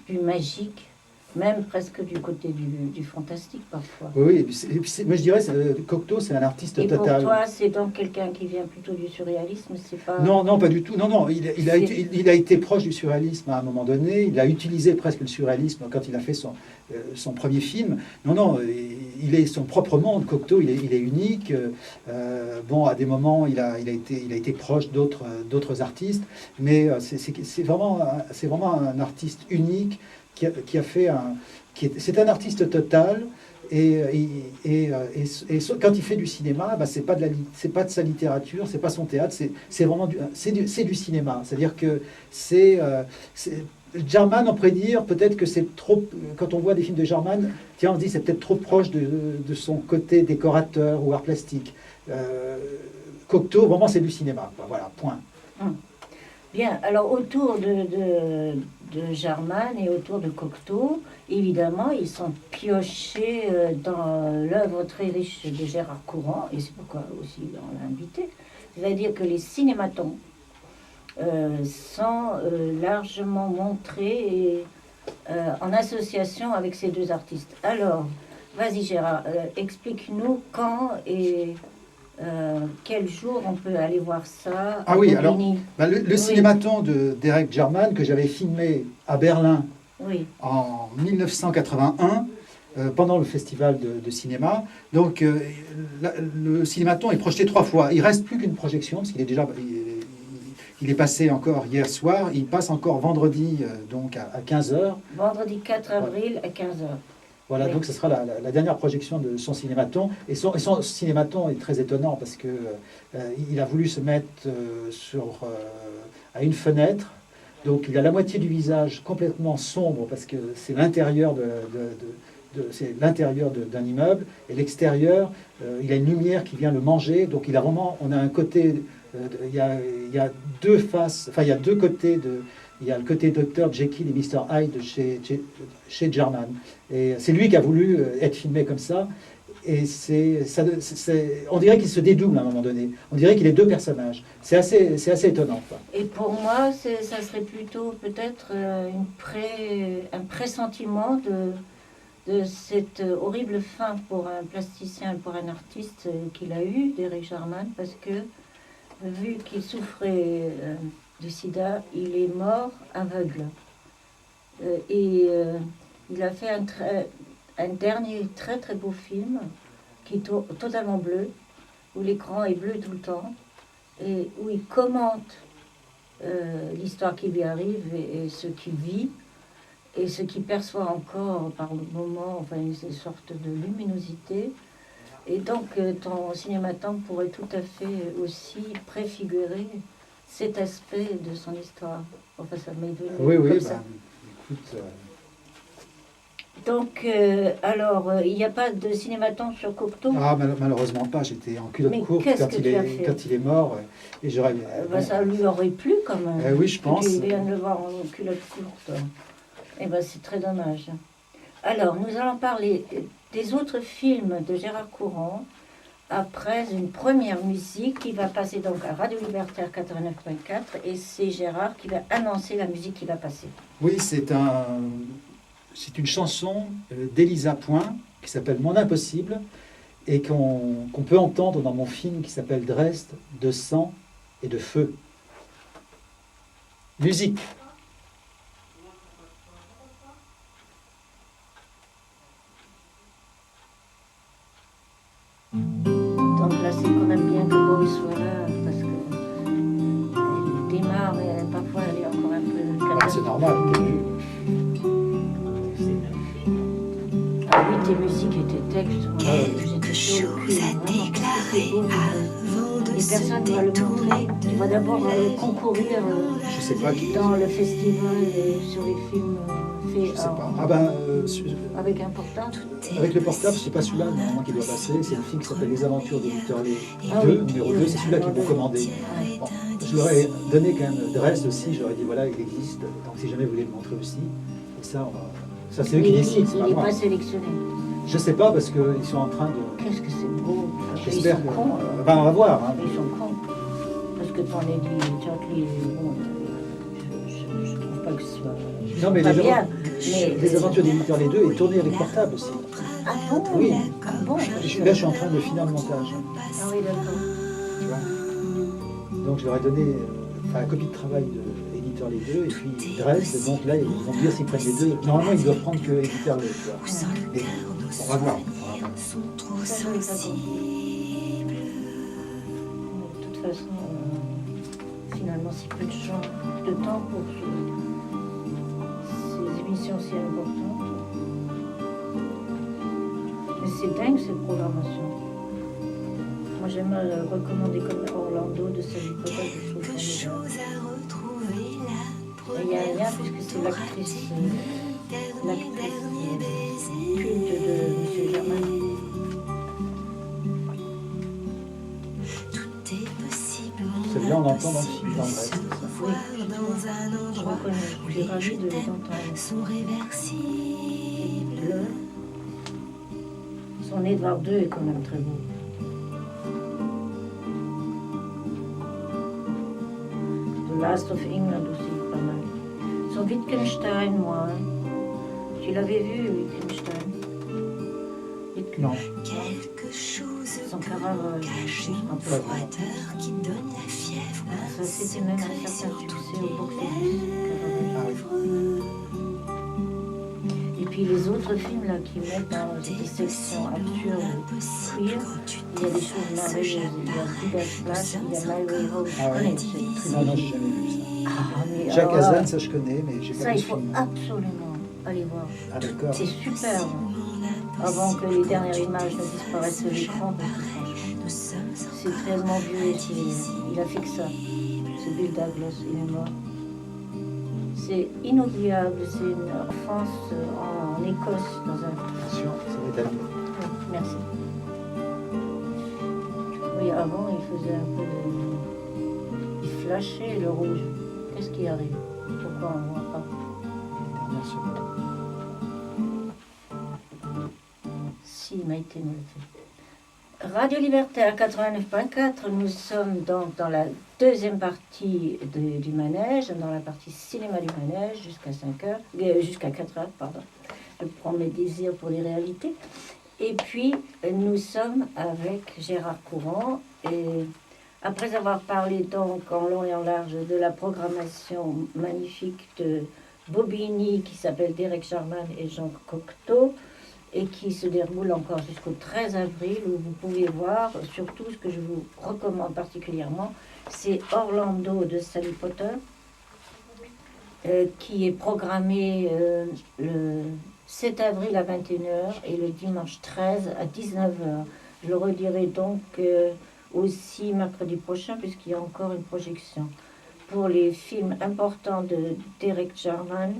du magique, même presque du côté du fantastique parfois.
Oui, et puis moi je dirais Cocteau, c'est un artiste total.
Et pour toi, c'est donc quelqu'un qui vient plutôt du surréalisme, c'est pas...
Non, pas du tout. Non, il a été proche du surréalisme à un moment donné. Il a utilisé presque le surréalisme quand il a fait son premier film. Non, il est son propre monde. Cocteau, il est unique. À des moments, il a été proche d'autres artistes, mais c'est vraiment un artiste unique qui a fait c'est un artiste total. Et quand il fait du cinéma, c'est pas de sa littérature, c'est pas son théâtre, c'est vraiment du cinéma. C'est-à-dire que Jarman, on pourrait dire peut-être que c'est trop. Quand on voit des films de Jarman, on se dit c'est peut-être trop proche de son côté décorateur ou art plastique. Cocteau, vraiment, c'est du cinéma. Voilà, point.
Bien, alors autour de Jarman et autour de Cocteau, évidemment, ils sont piochés dans l'œuvre très riche de Gérard Courant, et c'est pourquoi aussi on l'a invité. C'est-à-dire que les cinématons sont largement montrés et, en association avec ces deux artistes. Alors, vas-y Gérard, explique-nous quand et quel jour on peut aller voir ça.
Ah oui, alors le cinématon de Derek Jarman que j'avais filmé à Berlin en 1981 pendant le festival de cinéma. Donc le cinématon est projeté 3 fois. Il reste plus qu'une projection parce qu'il est déjà... Il est passé encore hier soir, il passe encore vendredi donc à 15h.
Vendredi 4 avril à 15h.
Voilà, donc ce sera la dernière projection de son cinématon. Et son cinématon est très étonnant parce que il a voulu se mettre à une fenêtre. Donc il a la moitié du visage complètement sombre parce que c'est l'intérieur d'un immeuble. Et l'extérieur, il a une lumière qui vient le manger. Donc il a vraiment, on a un côté... Il y a deux faces, enfin il y a deux côtés il y a le côté Dr Jekyll et Mr Hyde chez Jarman. Et c'est lui qui a voulu être filmé comme ça. Et on dirait qu'il se dédouble à un moment donné. On dirait qu'il est deux personnages. C'est assez étonnant. Quoi.
Et pour moi, ça serait plutôt peut-être un pressentiment de cette horrible fin pour un plasticien, pour un artiste qu'il a eu, Derek Jarman, parce que vu qu'il souffrait du sida, il est mort aveugle. Et il a fait un dernier très très beau film qui est totalement bleu, où l'écran est bleu tout le temps, et où il commente l'histoire qui lui arrive et ce qu'il vit, et ce qu'il perçoit encore par moments, enfin une sorte de luminosité. Et donc, ton cinématon pourrait tout à fait aussi préfigurer cet aspect de son histoire. Enfin, ça m'est venu comme ça.
Écoute...
Donc, alors, il n'y a pas de cinématon sur Cocteau?
Ah, malheureusement pas. J'étais en culotte courte quand il est mort. Et j'aurais...
ça lui aurait plu quand même.
Oui, je pense.
Tu viens de le voir en culotte courte. Et c'est très dommage. Alors, nous allons parler des autres films de Gérard Courant après une première musique qui va passer donc à Radio Libertaire 89.4 et c'est Gérard qui va annoncer la musique qui va passer.
Oui, c'est une chanson d'Elisa Point qui s'appelle Mon Impossible et qu'on peut entendre dans mon film qui s'appelle Dresde de sang et de feu. Musique.
Donc là, c'est quand même bien que Boris soit là, parce qu'elle démarre et parfois elle est encore un peu...
c'est normal.
Ah oui, tes musiques et tes textes, j'étais sur le cul. Les personnes doivent le montrer. Tu vas d'abord concourir dans le festival sur les films faits avec un portable.
Avec le portable, c'est pas celui-là normalement qui doit passer. C'est le film qui s'appelle Les Aventures de Victor Lé 2, numéro 2. C'est celui-là qu'ils m'ont commandé. Bon, je leur ai donné quand même Dresde aussi. J'aurais dit voilà, il existe. Donc si jamais vous voulez le montrer aussi. Et ça, ça c'est eux qui décident.
Il n'est pas sélectionné.
Je sais pas parce qu'ils sont en train de...
Qu'est-ce que c'est beau.
J'espère
Ils sont cons.
On va voir. Hein.
Ils sont cons. Parce que ton Lady Charlie, bon, je trouve pas que ce soit...
Non, mais
pas bien.
Les Aventures des Victor Lé 2 est tourné avec portable aussi.
Ah bon?
Oui.
Ah bon?
Là, je suis en train de finir le montage.
Ah oui, d'accord.
Tu vois. Donc, je leur ai donné la copie de travail de Éditeur les deux et puis Dresde. Donc là, ils vont dire s'ils prennent les deux. Normalement, ils doivent prendre que Éditeur les deux. Mais on va voir.
De toute façon, finalement, si peu de temps pour ces émissions si importantes. Mais c'est dingue cette programmation. Moi, j'aimerais recommander comme Orlando de Sally Potter, je trouve ça. Et il y a un lien puisque c'est l'actrice culte de M. Germain.
C'est bien, on entend dans le film, dans Dresde.
voir dans un endroit où les chemins sont réversibles.
Bleu. Son Edward II est quand même très beau. The Last of England aussi, pas mal. Son Wittgenstein, moi. Tu l'avais vu, Wittgenstein?
Non.
Quelque chose
Son Caravage.
cache une froideur qui donne la fièvre.
Ça, c'était même un certain succès au box-office. Et puis les autres films là qui mettent dans des sections absurdes, queer, il y a des choses merveilleuses. Il y a Big Splash, il y a My Way Home.
Ah ouais.
Je connais cette
Non, non, j'ai jamais vu ça.
mais
Jacques
alors,
Hazan, ça je connais, mais j'ai pas
ça,
vu
il
ce
faut
film.
absolument aller voir.
Ah d'accord.
C'est superbe. Avant que les dernières images ne disparaissent de l'écran, parce que franchement, c'est tellement vieux et il a fait que ça. Ce Bill Douglas, il est mort. C'est inoubliable, c'est une enfance en Écosse dans un...
Attention, ça va être à lire.
Oui, merci. Oui, avant, il faisait un peu de... Il flashait le rouge. Qu'est-ce qui arrive? Pourquoi on ne voit pas?
Dernière seconde.
Si, Maïté me le fait. Radio Libertaire 89.4, nous sommes donc dans la deuxième partie du manège, dans la partie cinéma du manège, jusqu'à 4 heures, pardon. Je prends mes désirs pour les réalités. Et puis, nous sommes avec Gérard Courant. Et après avoir parlé donc en long et en large de la programmation magnifique de Bobigny, qui s'appelle Derek Sharman et Jean Cocteau, et qui se déroule encore jusqu'au 13 avril, où vous pouvez voir, surtout ce que je vous recommande particulièrement, c'est Orlando de Sally Potter, qui est programmé le 7 avril à 21h et le dimanche 13 à 19h. Je le redirai donc aussi mercredi prochain, puisqu'il y a encore une projection. Pour les films importants de Derek Jarman,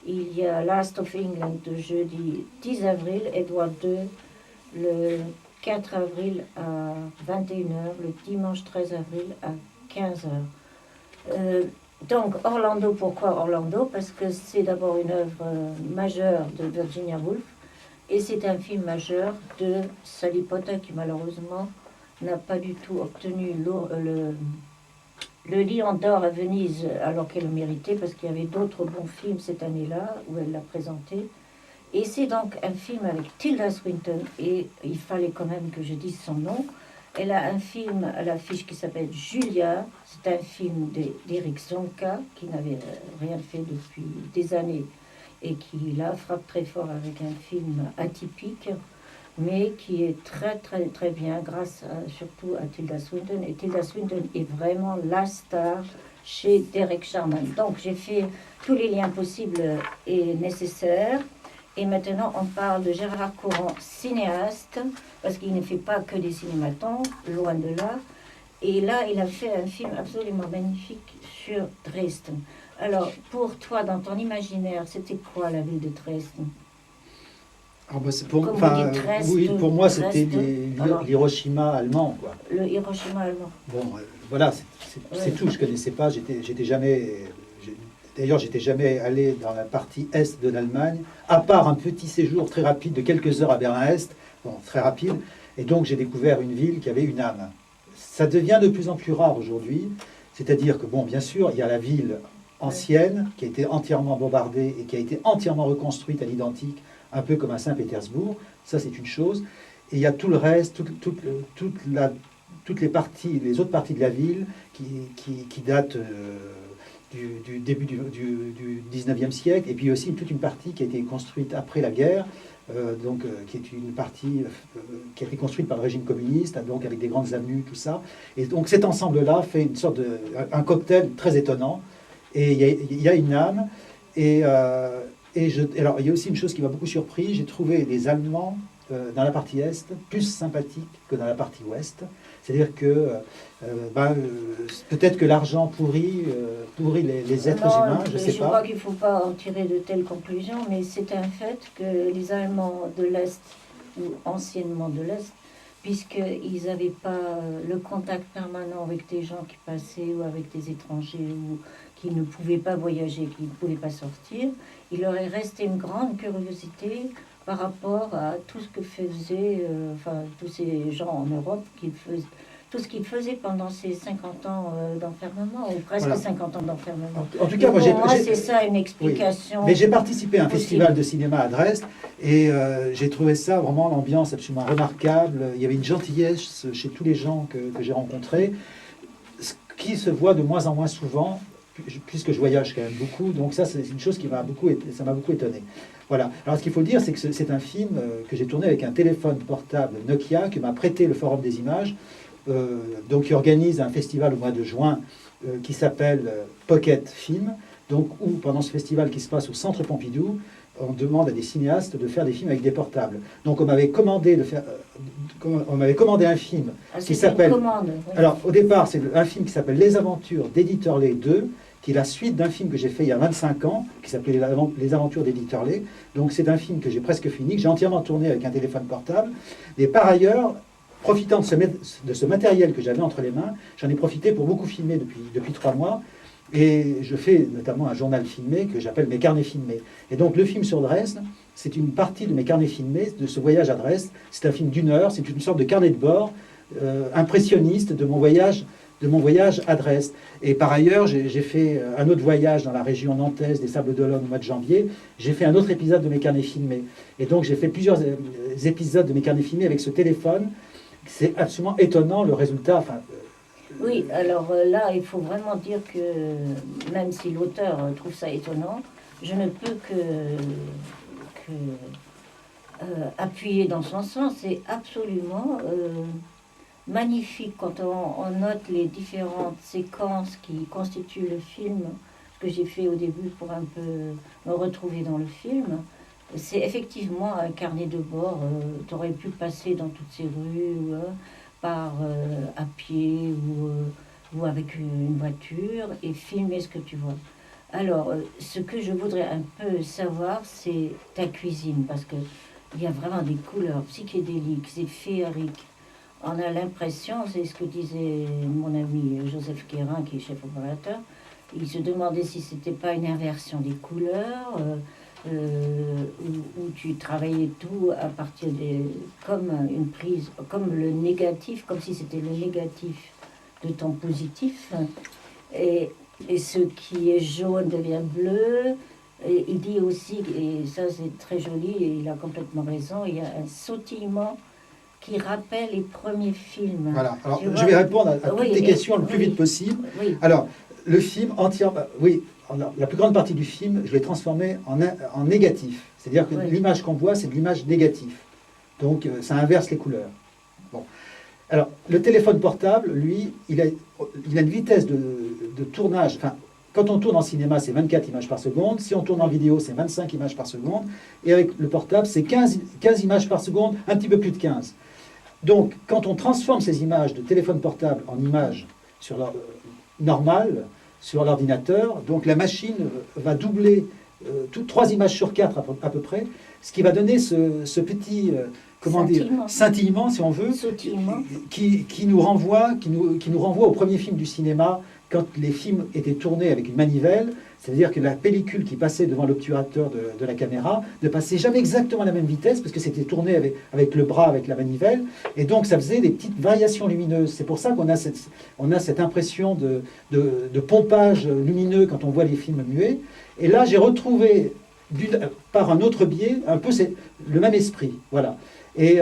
il y a Last of England de jeudi 10 avril, Edward II le 4 avril à 21h, le dimanche 13 avril à 15h. Donc Orlando, pourquoi Orlando? Parce que c'est d'abord une œuvre majeure de Virginia Woolf et c'est un film majeur de Sally Potter qui malheureusement n'a pas du tout obtenu le Lion d'or à Venise alors qu'elle le méritait, parce qu'il y avait d'autres bons films cette année-là où elle l'a présenté. Et c'est donc un film avec Tilda Swinton, et il fallait quand même que je dise son nom. Elle a un film à l'affiche qui s'appelle Julia. C'est un film d'Eric Zonka qui n'avait rien fait depuis des années et qui là frappe très fort avec un film atypique, mais qui est très très très bien grâce surtout à Tilda Swinton. Et Tilda Swinton est vraiment la star chez Derek Sharman. Donc j'ai fait tous les liens possibles et nécessaires. Et maintenant on parle de Gérard Courant, cinéaste, parce qu'il ne fait pas que des cinématons, loin de là. Et là il a fait un film absolument magnifique sur Dresden. Alors pour toi, dans ton imaginaire, c'était quoi la ville de Dresden?
Pour moi, c'était l'Hiroshima allemand, quoi.
Le Hiroshima allemand.
Bon, voilà, c'est tout. Je connaissais pas. J'étais jamais. D'ailleurs, j'étais jamais allé dans la partie est de l'Allemagne, à part un petit séjour très rapide de quelques heures à Berlin-Est. Bon, très rapide. Et donc, j'ai découvert une ville qui avait une âme. Ça devient de plus en plus rare aujourd'hui. C'est-à-dire que, bon, bien sûr, il y a la ville ancienne qui a été entièrement bombardée et qui a été entièrement reconstruite à l'identique, un peu comme à Saint-Pétersbourg, ça c'est une chose. Et il y a tout le reste, toutes les parties, les autres parties de la ville qui datent du début du 19e siècle, et puis aussi toute une partie qui a été construite après la guerre, qui est une partie qui a été construite par le régime communiste, donc avec des grandes avenues, tout ça. Et donc cet ensemble-là fait une sorte un cocktail très étonnant, et il y a une âme, alors, il y a aussi une chose qui m'a beaucoup surpris, j'ai trouvé les Allemands dans la partie Est plus sympathiques que dans la partie Ouest. C'est-à-dire que peut-être que l'argent pourrit les êtres humains, je ne sais pas.
Je crois qu'il ne faut pas en tirer de telles conclusions, mais c'est un fait que les Allemands de l'Est, ou anciennement de l'Est, puisqu'ils n'avaient pas le contact permanent avec des gens qui passaient ou avec des étrangers ou qui ne pouvaient pas voyager, qui ne pouvaient pas sortir. Il leur est resté une grande curiosité par rapport à tout ce que faisaient tous ces gens en Europe, tout ce qu'ils faisaient pendant ces 50 ans d'enfermement, ou presque
Voilà.
50 ans d'enfermement.
En tout cas, moi,
c'est ça une explication.
Oui. Mais j'ai participé à un
possible.
festival de cinéma à Dresde et j'ai trouvé ça vraiment l'ambiance absolument remarquable. Il y avait une gentillesse chez tous les gens que j'ai rencontrés, ce qui se voit de moins en moins souvent, puisque je voyage quand même beaucoup. Donc ça, c'est une chose qui m'a beaucoup étonné. Voilà. Alors ce qu'il faut dire, c'est que c'est un film que j'ai tourné avec un téléphone portable Nokia que m'a prêté le Forum des Images. Donc qui organise un festival au mois de juin qui s'appelle Pocket Film, donc où pendant ce festival qui se passe au Centre Pompidou, on demande à des cinéastes de faire des films avec des portables. Donc on m'avait commandé un film qui s'appelle... Alors au départ, c'est un film qui s'appelle Les Aventures d'Editorley 2, qui est la suite d'un film que j'ai fait il y a 25 ans, qui s'appelait Les Aventures d'Editorley. Donc c'est un film que j'ai presque fini, que j'ai entièrement tourné avec un téléphone portable. Et par ailleurs, profitant de ce matériel que j'avais entre les mains, j'en ai profité pour beaucoup filmer depuis 3 mois. Et je fais notamment un journal filmé que j'appelle Mes carnets filmés. Et donc le film sur Dresde, c'est une partie de mes carnets filmés, de ce voyage à Dresde. C'est un film d'1 heure, c'est une sorte de carnet de bord impressionniste de mon voyage à Dresde. Et par ailleurs, j'ai fait un autre voyage dans la région nantaise des Sables d'Olonne au mois de janvier. J'ai fait un autre épisode de mes carnets filmés. Et donc j'ai fait plusieurs épisodes de mes carnets filmés avec ce téléphone. C'est absolument étonnant le résultat.
Oui, alors là, il faut vraiment dire que même si l'auteur trouve ça étonnant, je ne peux que appuyer dans son sens. C'est absolument magnifique quand on note les différentes séquences qui constituent le film, ce que j'ai fait au début pour un peu me retrouver dans le film. C'est effectivement un carnet de bord. Tu aurais pu passer dans toutes ces rues à pied ou avec une voiture et filmer ce que tu vois. Alors, ce que je voudrais un peu savoir, c'est ta cuisine, parce que il y a vraiment des couleurs psychédéliques, c'est féerique. On a l'impression, c'est ce que disait mon ami Joseph Guérin, qui est chef opérateur, il se demandait si c'était pas une inversion des couleurs, où tu travaillais tout à partir comme une prise, comme le négatif, comme si c'était le négatif de ton positif, et ce qui est jaune devient bleu. Et il dit aussi, et ça c'est très joli, et il a complètement raison, il y a un sautillement qui rappelle les premiers films.
Voilà, alors je vais répondre à toutes tes questions le plus vite possible.
Oui.
Alors, le film entièrement, oui, la plus grande partie du film, je l'ai transformé en négatif. C'est-à-dire que l'image qu'on voit, c'est de l'image négative. Donc, ça inverse les couleurs. Bon. Alors, le téléphone portable, lui, il a une vitesse de tournage. Enfin, quand on tourne en cinéma, c'est 24 images par seconde. Si on tourne en vidéo, c'est 25 images par seconde. Et avec le portable, c'est 15 images par seconde, un petit peu plus de 15. Donc, quand on transforme ces images de téléphone portable en images normales, sur l'ordinateur, donc la machine va doubler 3 images sur 4 à peu près, ce qui va donner ce petit scintillement, si on veut, qui nous renvoie au premier film du cinéma, quand les films étaient tournés avec une manivelle, c'est-à-dire que la pellicule qui passait devant l'obturateur de la caméra ne passait jamais exactement à la même vitesse, parce que c'était tourné avec le bras, avec la manivelle, et donc ça faisait des petites variations lumineuses. C'est pour ça qu'on a cette impression de pompage lumineux quand on voit les films muets. Et là, j'ai retrouvé, par un autre biais, un peu le même esprit. Voilà. Et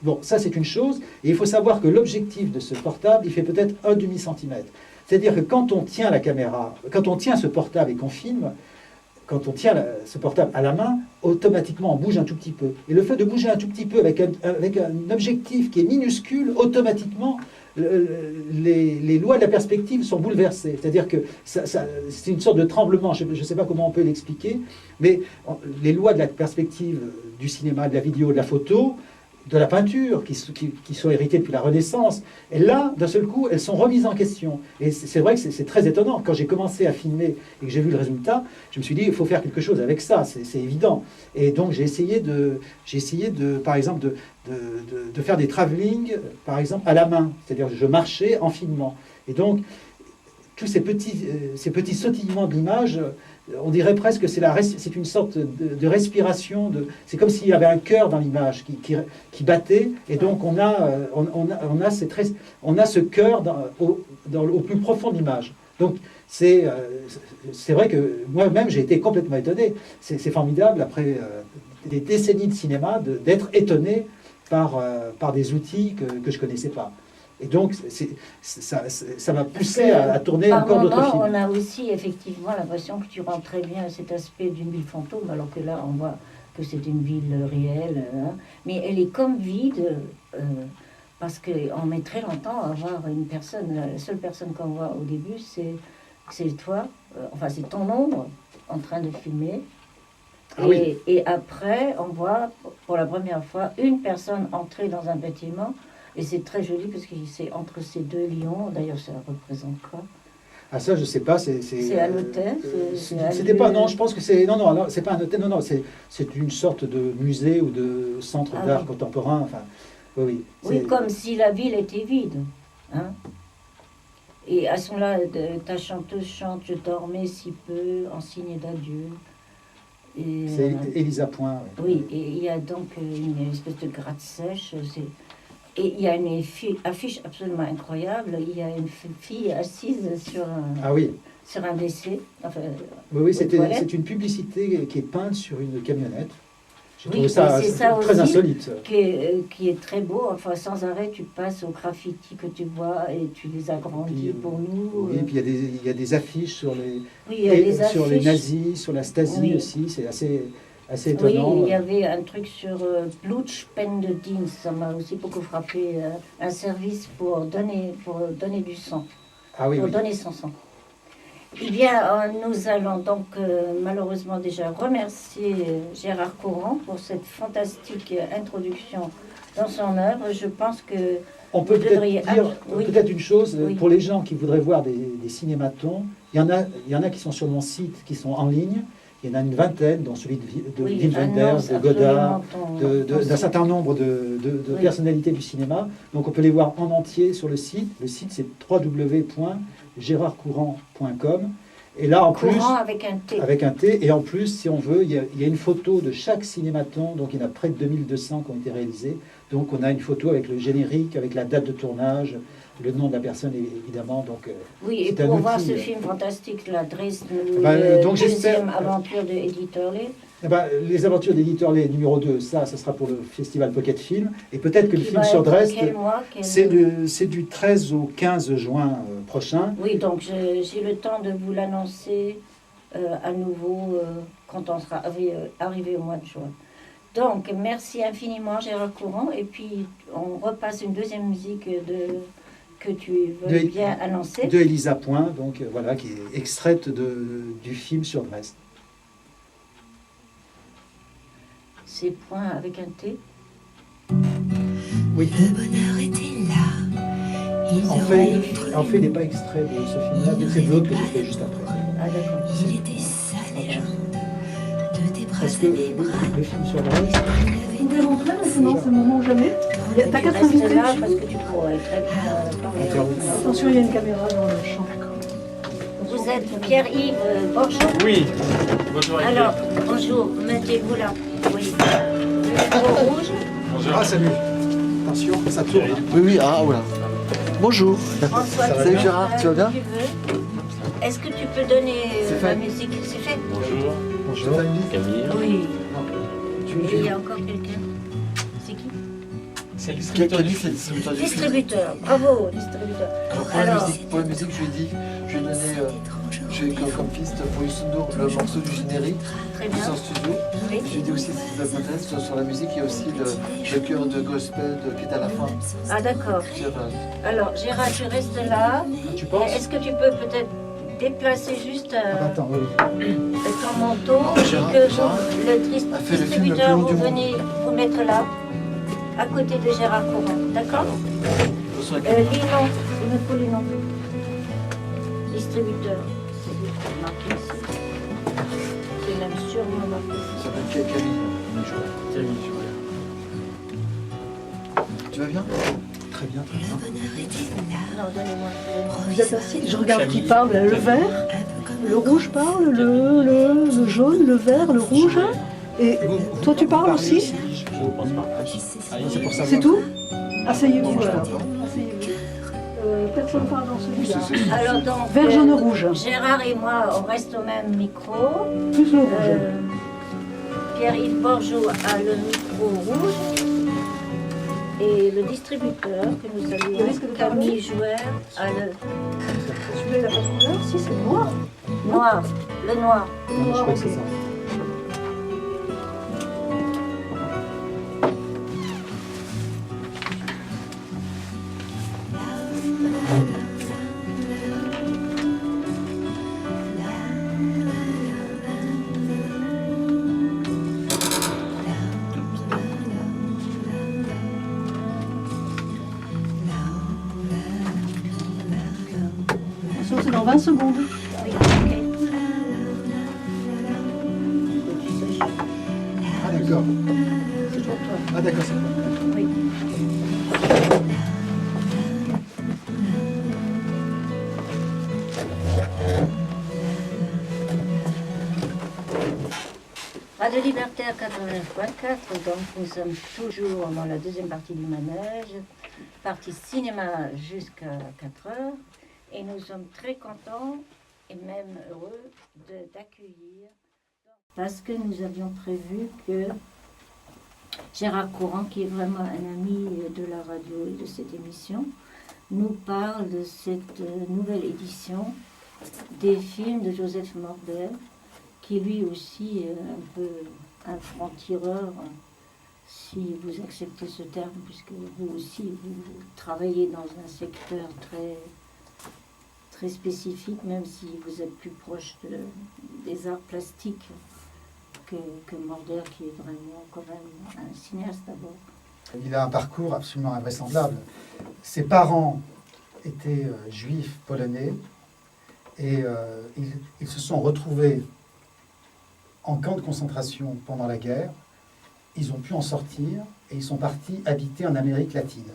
bon, ça c'est une chose. Et il faut savoir que l'objectif de ce portable, il fait peut-être 1 demi-centimètre. C'est-à-dire que quand on tient la caméra, quand on tient ce portable et qu'on filme, quand on tient ce portable à la main, automatiquement on bouge un tout petit peu. Et le fait de bouger un tout petit peu avec un objectif qui est minuscule, automatiquement les lois de la perspective sont bouleversées. C'est-à-dire que c'est une sorte de tremblement, je ne sais pas comment on peut l'expliquer, mais les lois de la perspective du cinéma, de la vidéo, de la photo, de la peinture, qui sont héritées depuis la Renaissance. Et là, d'un seul coup, elles sont remises en question. Et c'est vrai que c'est très étonnant. Quand j'ai commencé à filmer et que j'ai vu le résultat, je me suis dit, il faut faire quelque chose avec ça, c'est évident. Et donc j'ai essayé de, par exemple, de faire des travelling, par exemple, à la main. C'est-à-dire je marchais en filmant. Et donc, tous ces petits sautillements de l'image, on dirait presque que c'est une sorte de respiration. C'est comme s'il y avait un cœur dans l'image qui battait, et donc on a ce cœur au plus profond de l'image. Donc c'est vrai que moi-même j'ai été complètement étonné. C'est formidable après des décennies de cinéma d'être étonné par des outils que je ne connaissais pas. Et donc, ça m'a poussé à tourner encore d'autres films.
On a aussi effectivement l'impression que tu rends très bien cet aspect d'une ville fantôme, alors que là, on voit que c'est une ville réelle. Hein. Mais elle est comme vide, parce qu'on met très longtemps à voir une personne. La seule personne qu'on voit au début, c'est toi, enfin c'est ton ombre en train de filmer.
Ah oui.
Et après, on voit pour la première fois une personne entrer dans un bâtiment. Et c'est très joli parce que c'est entre ces deux lions. D'ailleurs, ça représente quoi?
Ah ça, je sais pas. C'est
à l'hôtel.
C'était pas. Non, je pense que c'est. Non, c'est pas un hôtel. Non, c'est une sorte de musée ou de centre d'art contemporain. Enfin, oui.
Oui, comme si la ville était vide. Hein? Et à ce moment-là, ta chanteuse chante « Je dormais si peu en signe d'adieu ».
C'est Elisa Point.
Oui, et il y a donc une espèce de gratte sèche. Et il y a une affiche absolument incroyable. Il y a une fille assise sur un WC. Enfin,
oui, c'est une publicité qui est peinte sur une camionnette. J'ai trouvé
ça
très insolite.
Qui est très beau. Enfin, sans arrêt, tu passes aux graffitis que tu vois et tu les agrandis pour nous.
Oui, et puis il y a des affiches sur
sur
les nazis, sur la Stasi aussi. C'est assez étonnant.
Oui, il y avait un truc sur Blutspendedienst, ça m'a aussi beaucoup frappé, un service pour donner du sang, donner son sang. Eh bien, nous allons donc malheureusement déjà remercier Gérard Courant pour cette fantastique introduction dans son œuvre. Je pense que
on peut peut-être dire peut-être une chose, pour les gens qui voudraient voir des cinématons, il y en a qui sont sur mon site, qui sont en ligne. Il y en a une vingtaine, dont celui de Wim Wenders, de Godard, d'un certain nombre de personnalités du cinéma. Donc on peut les voir en entier sur le site. Le site, c'est www.gérardcourant.com. Et là, en plus,
avec un T.
Avec un T. Et en plus, si on veut, il y a une photo de chaque cinématon. Donc il y en a près de 2200 qui ont été réalisés. Donc on a une photo avec le générique, avec la date de tournage, le nom de la personne évidemment. Donc,
oui, et pour voir ce film fantastique, la deuxième aventure de Edith Hurley.
Les aventures d'Edith Hurley numéro 2, ça sera pour le festival Pocket Film. Et peut-être que le film sur Dresde, c'est du 13 au 15 juin prochain.
Oui, donc j'ai le temps de vous l'annoncer à nouveau quand on sera arrivé au mois de juin. Donc, merci infiniment Gérard Courant. Et puis, on repasse une deuxième musique que tu veux bien annoncer.
De Elisa Point, donc voilà, qui est extraite du film sur Dresde.
C'est Point avec un T.
Oui.
Le bonheur était là.
En fait, il n'est pas extrait de ce film-là, c'est de l'autre que j'ai fait juste après.
Ah d'accord.
Il était sale et jaune. De tes bras
Parce que le film sur Dresde...
Vous pouvez rentrer maintenant, c'est le moment ou jamais. T'as 4 invités.
Là parce que tu pourrais très bien parler.
Attention, il y a une caméra dans le champ.
Vous êtes Pierre-Yves Borchon?
Oui. Bonjour.
Alors, bonjour, mettez-vous là. Oui. Le micro rouge.
Bonjour.
Ah, salut. Attention, ça tourne.
Oui, ah, voilà. Bonjour.
François,
salut Gérard, tu vas bien?
Est-ce que tu peux donner la musique? C'est fait.
Bonjour.
Bonjour.
Camille.
Oui. Et il y a encore quelqu'un? C'est qui?
C'est le distributeur du film.
Distributeur, bravo, distributeur.
Pour la musique, je lui ai dit, je lui ai donné comme piste pour Yusundur le morceau du générique du son studio. Oui. Je lui ai dit aussi, si ça t'intéresse, sur la musique, il y a aussi le chœur de gospel qui est à la fin.
Ah d'accord. Alors Gérard, tu restes là.
Tu penses?
Est-ce que tu peux peut-être déplacer juste
attends, oui.
ton manteau et que le distributeur, vous venez vous mettre là? à côté de Gérard Courant, d'accord?
Bonsoir.
Les noms, il me faut les noms. Distributeur, c'est marqué ici. C'est même sûrement marqué ici.
Ça s'appelle Camille.
Camille, je regarde.
Tu vas bien? Très bien, très bien.
Non, donnez-moi.
Vous êtes assis, je regarde qui parle, le vert, le rouge parle, le jaune, le vert, le rouge. Et toi tu parles aussi?
Je ne pense pas.
C'est pour savoir.
C'est tout? Asseyez-vous alors. Asseyez-vous. Personne parle dans celui-là.
Alors donc,
Vert, jaune, rouge.
Gérard et moi, on reste au même micro.
Plus le rouge.
Pierre-Yves Borjou a le micro rouge. Et le distributeur que nous saluons, Camille Jouer, a le...
Celui-là, il n'a pas de couleur? Si, c'est noir.
Noir, le noir.
Non, je crois que c'est ça.
C'est dans 20 secondes.
Ah d'accord. Ah d'accord, c'est bon.
Oui. Radio Libertaire 89.4, donc nous sommes toujours dans la deuxième partie du manège, partie cinéma jusqu'à 4 heures, et nous sommes très contents et même heureux d'accueillir, parce que nous avions prévu que Gérard Courant, qui est vraiment un ami de la radio et de cette émission, nous parle de cette nouvelle édition des films de Joseph Morder, qui lui aussi est un peu un franc-tireur, si vous acceptez ce terme, puisque vous aussi, vous travaillez dans un secteur très, très spécifique, même si vous êtes plus proche des arts plastiques que Morder, qui est vraiment quand même un cinéaste d'abord.
Il a un parcours absolument invraisemblable. Ses parents étaient juifs polonais et ils se sont retrouvés en camp de concentration pendant la guerre. Ils ont pu en sortir et ils sont partis habiter en Amérique latine.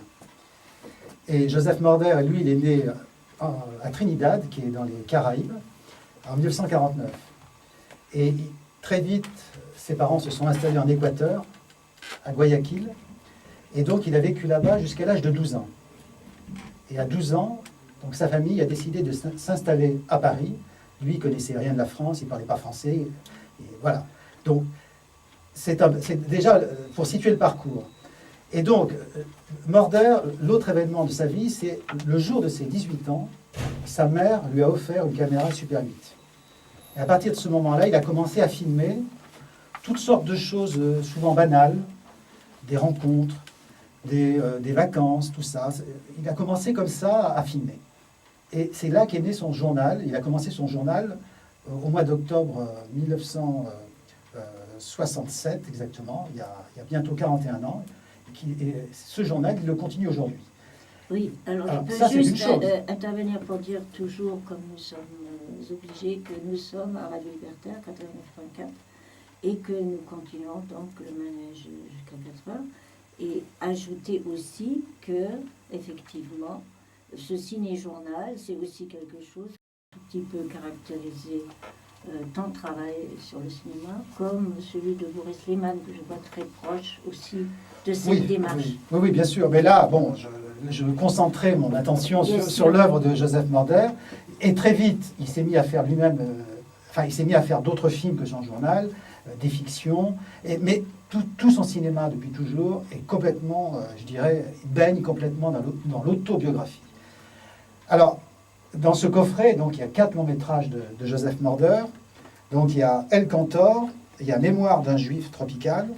Et Joseph Morder, lui, il est né à Trinidad, qui est dans les Caraïbes, en 1949. Et très vite, ses parents se sont installés en Équateur, à Guayaquil, et donc il a vécu là-bas jusqu'à l'âge de 12 ans. Et à 12 ans, donc sa famille a décidé de s'installer à Paris. Lui, il ne connaissait rien de la France, il ne parlait pas français. Et voilà. Donc, c'est déjà pour situer le parcours. Et donc, Morder, l'autre événement de sa vie, c'est le jour de ses 18 ans, sa mère lui a offert une caméra Super 8. Et à partir de ce moment-là, il a commencé à filmer toutes sortes de choses souvent banales, des rencontres, des vacances, tout ça. Il a commencé comme ça à filmer. Et c'est là qu'est né son journal. Il a commencé son journal au mois d'octobre 1967, exactement, il y a bientôt 41 ans. Et ce journal, il le continue aujourd'hui.
Oui, alors je
ça,
peux juste intervenir pour dire toujours, comme nous sommes obligés, que nous sommes à Radio Libertaire 89.4 et que nous continuons donc le manège jusqu'à 4 heures. Et ajouter aussi que, effectivement, ce ciné-journal, c'est aussi quelque chose qui peut caractériser tant de travail sur le cinéma, comme celui de Boris Lehmann, que je vois très proche aussi de cette démarche.
Oui, bien sûr. Mais là, bon, je concentrais mon attention sur l'œuvre de Joseph Morder, et très vite, il s'est mis à faire lui-même, il s'est mis à faire d'autres films que son journal, des fictions, mais tout son cinéma depuis toujours est complètement, je dirais, baigne complètement dans l'autobiographie. Alors, dans ce coffret, donc, il y a 4 longs métrages de Joseph Morder. Donc il y a El Cantor, il y a Mémoire d'un juif tropical,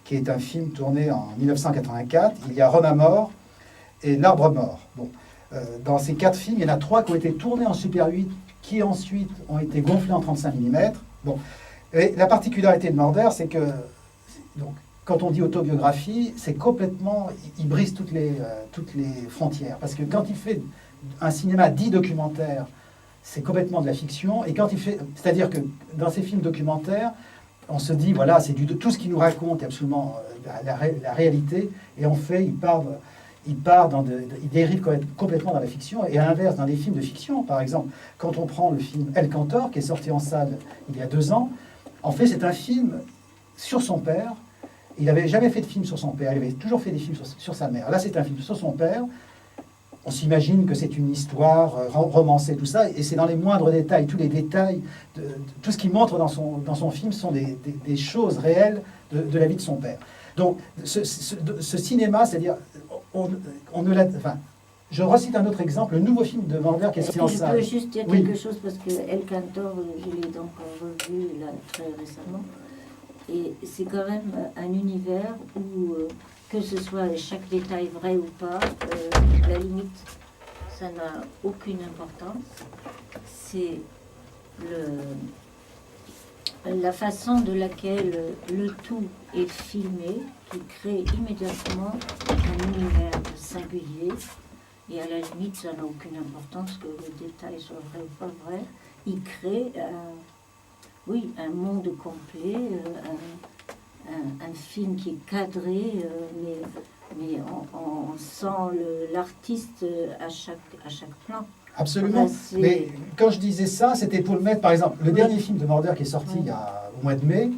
qui est un film tourné en 1984. Il y a Rome à mort et L'Arbre mort. Bon, dans ces 4 films, il y en a 3 qui ont été tournés en Super 8, qui ensuite ont été gonflés en 35 mm. Bon, et la particularité de Morder, c'est que donc, quand on dit autobiographie, c'est complètement, il brise toutes les frontières. Parce que quand il fait un cinéma dit documentaire, c'est complètement de la fiction. Et quand il fait, c'est-à-dire que dans ces films documentaires, on se dit, voilà, c'est tout ce qu'il nous raconte est absolument la réalité. Et en fait, il dérive complètement dans la fiction. Et à l'inverse, dans les films de fiction, par exemple, quand on prend le film El Cantor, qui est sorti en salle il y a 2 ans, en fait, c'est un film sur son père. Il n'avait jamais fait de film sur son père, il avait toujours fait des films sur sa mère. Là, c'est un film sur son père. On s'imagine que c'est une histoire romancée, tout ça, et c'est dans les moindres détails. Tous les détails, tout ce qu'il montre dans son film sont des choses réelles de la vie de son père. Donc, ce cinéma, c'est-à-dire, on ne l'a... Enfin, je recite un autre exemple, le nouveau film de Morder qui est sorti en salle.
Je peux juste dire quelque chose, parce que El Cantor, je l'ai donc revu là, très récemment. Et c'est quand même un univers où, que ce soit chaque détail vrai ou pas, la limite, ça n'a aucune importance. C'est la façon de laquelle le tout est filmé qui crée immédiatement un univers singulier. Et à la limite, ça n'a aucune importance que le détail soit vrai ou pas vrai. Il crée un monde complet, un film qui est cadré, mais on sent l'artiste à chaque plan.
Absolument. Mais quand je disais ça, c'était pour le mettre, par exemple, le dernier film de Morder qui est sorti au mois de mai,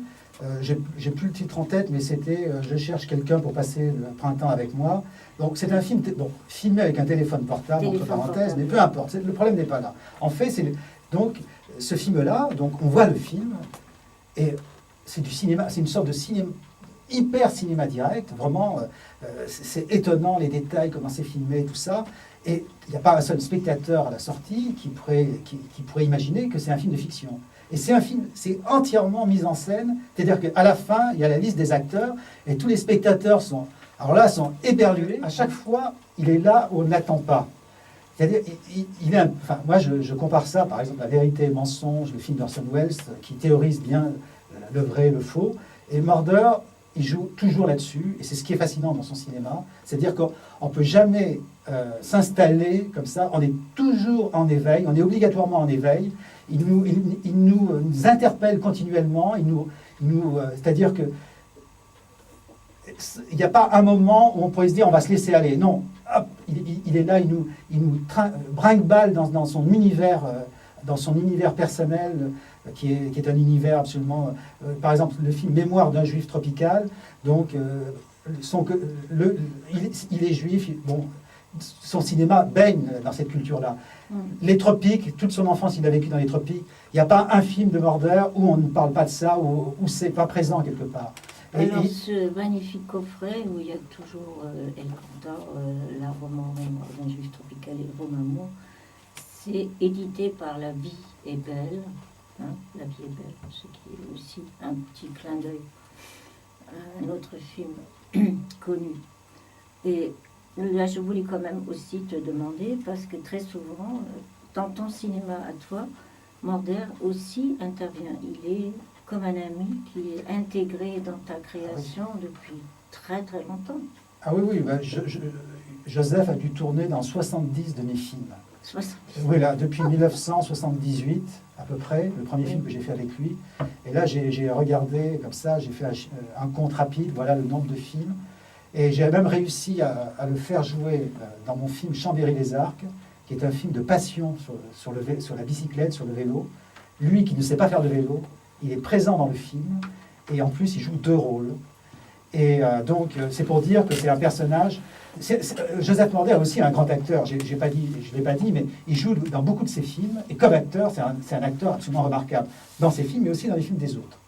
j'ai plus le titre en tête, mais c'était Je cherche quelqu'un pour passer le printemps avec moi. Donc c'est un film filmé avec un téléphone portable, entre parenthèses, mais peu importe, le problème n'est pas là. En fait, donc ce film-là, donc on voit le film, et c'est du cinéma, c'est une sorte de cinéma, hyper cinéma direct, vraiment, c'est étonnant les détails, comment c'est filmé, tout ça, et il n'y a pas un seul spectateur à la sortie qui pourrait imaginer que c'est un film de fiction. Et c'est un film, c'est entièrement mis en scène, c'est-à-dire qu'à la fin, il y a la liste des acteurs, et tous les spectateurs sont éberlués. À chaque fois, il est là où on n'attend pas. C'est-à-dire, moi je compare ça, par exemple, à Vérité et mensonge, le film d'Orson Welles, qui théorise bien le vrai et le faux. Et Morder, il joue toujours là-dessus, et c'est ce qui est fascinant dans son cinéma. C'est-à-dire qu'on ne peut jamais s'installer comme ça, on est toujours en éveil, on est obligatoirement en éveil. Il nous interpelle continuellement, c'est-à-dire que il n'y a pas un moment où on pourrait se dire on va se laisser aller. Non, hop, il est là, il nous brinque-balle dans son univers personnel, qui est un univers absolument... par exemple, le film Mémoire d'un juif tropical, donc il est juif, son cinéma baigne dans cette culture-là. Les tropiques, toute son enfance, il a vécu dans les tropiques. Il n'y a pas un film de Morder où on ne parle pas de ça, où c'est pas présent quelque part.
Alors, ce magnifique coffret où il y a toujours El Cantor, la roman Mémoire d'un juif tropical et Romain, c'est édité par La Vie est belle. Hein, La Vie est belle, ce qui est aussi un petit clin d'œil à un autre film connu. Et là, je voulais quand même aussi te demander, parce que très souvent, dans ton cinéma à toi, Morder aussi intervient. Il est comme un ami qui est intégré dans ta création depuis très très longtemps.
Ah oui, Joseph a dû tourner dans 70 de mes films.
70.
Oui, là, depuis 1978 à peu près, le premier film que j'ai fait avec lui. Et là, j'ai regardé comme ça, j'ai fait un compte rapide, voilà le nombre de films. Et j'ai même réussi à le faire jouer dans mon film Chambéry-les-Arcs, qui est un film de passion sur la bicyclette, sur le vélo. Lui qui ne sait pas faire de vélo, il est présent dans le film, et en plus il joue 2 rôles. Et donc c'est pour dire que c'est un personnage... Joseph Morder est aussi un grand acteur, je ne l'ai pas dit, mais il joue dans beaucoup de ses films, et comme acteur, c'est un acteur absolument remarquable, dans ses films, mais aussi dans les films des autres.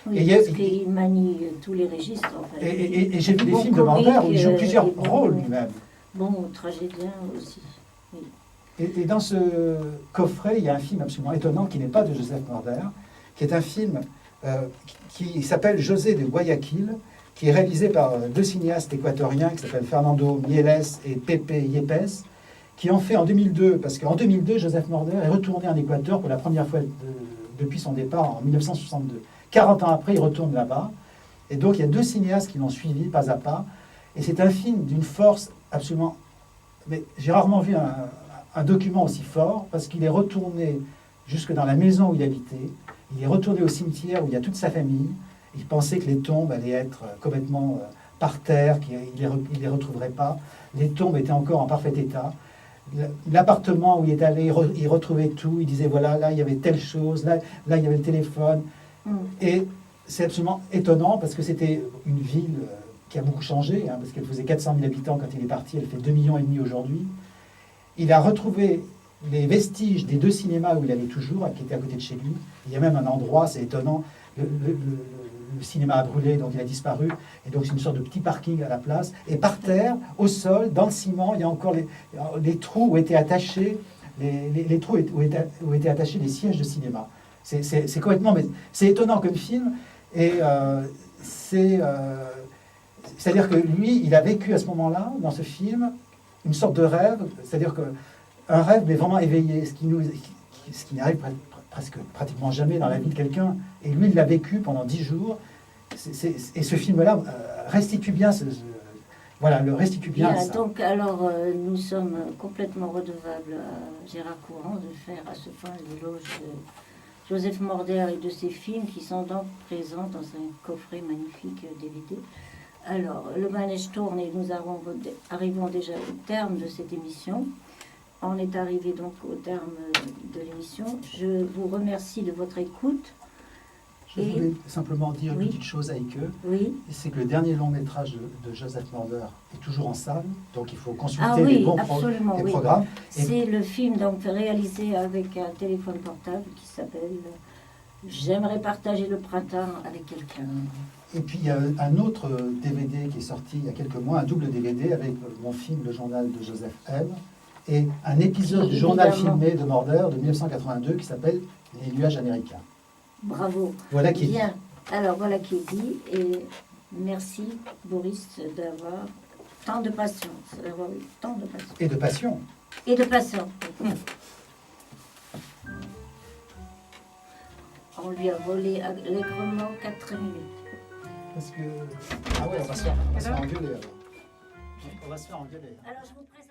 Oui, parce qu'il manie tous les registres. En fait.
Et j'ai vu des films de Morder où il joue plusieurs rôles lui-même.
Bon, tragédien aussi. Oui.
Et dans ce coffret, il y a un film absolument étonnant qui n'est pas de Joseph Morder, qui est un film qui s'appelle José de Guayaquil, qui est réalisé par 2 cinéastes équatoriens qui s'appellent Fernando Mieles et Pepe Yepes, qui ont fait en 2002, parce qu'en 2002, Joseph Morder est retourné en Équateur pour la première fois depuis son départ en 1962. 40 ans après, il retourne là-bas, Et donc il y a 2 cinéastes qui l'ont suivi pas à pas. Et c'est un film d'une force absolument... Mais j'ai rarement vu un document aussi fort, parce qu'il est retourné jusque dans la maison où il habitait. Il est retourné au cimetière où il y a toute sa famille. Il pensait que les tombes allaient être complètement par terre, qu'il ne les retrouverait pas. Les tombes étaient encore en parfait état. L'appartement où il est allé, il retrouvait tout. Il disait, voilà, là, il y avait telle chose, là il y avait le téléphone. Et c'est absolument étonnant, parce que c'était une ville qui a beaucoup changé, hein, parce qu'elle faisait 400 000 habitants quand il est parti, elle fait 2,5 millions aujourd'hui. Il a retrouvé les vestiges des 2 cinémas où il allait toujours, qui étaient à côté de chez lui. Il y a même un endroit, c'est étonnant, le cinéma a brûlé, donc il a disparu, et donc c'est une sorte de petit parking à la place. Et par terre, au sol, dans le ciment, il y a encore les trous où étaient attachés, les trous où étaient attachés les sièges de cinéma. C'est complètement... Mais c'est étonnant comme film, et c'est-à-dire que lui, il a vécu à ce moment-là, dans ce film, une sorte de rêve, c'est-à-dire qu'un rêve, mais vraiment éveillé, ce qui n'arrive pratiquement jamais dans la vie de quelqu'un. Et lui, il l'a vécu pendant 10 jours. Et ce film-là restitue bien voilà, le restitue bien ça.
Donc, alors, nous sommes complètement redevables à Gérard Courant de faire à ce point l'éloge de Joseph Morder et de ses films qui sont donc présents dans un coffret magnifique DVD. Alors, le manège tourne et nous arrivons déjà au terme de cette émission. On est arrivé donc au terme de l'émission. Je vous remercie de votre écoute.
Je voulais simplement dire une petite chose à Ike.
Oui.
C'est que le dernier long métrage de Joseph Morder est toujours en salle, donc il faut consulter les bons programmes.
C'est le film donc réalisé avec un téléphone portable qui s'appelle « J'aimerais partager le printemps avec quelqu'un ».
Et puis il y a un autre DVD qui est sorti il y a quelques mois, un double DVD avec mon film Le Journal de Joseph M. et un épisode du journal filmé de Morder de 1982 qui s'appelle Les nuages américains.
Bravo.
Voilà qui est
bien. Alors voilà qui est dit. Et merci Boris d'avoir tant de patience, d'avoir eu tant de patience.
Et de passion.
Et de passion. On lui a volé allègrement 4 minutes.
Parce que... Ah ouais, on va se faire engueuler alors. On va se faire engueuler.
Alors je vous présente...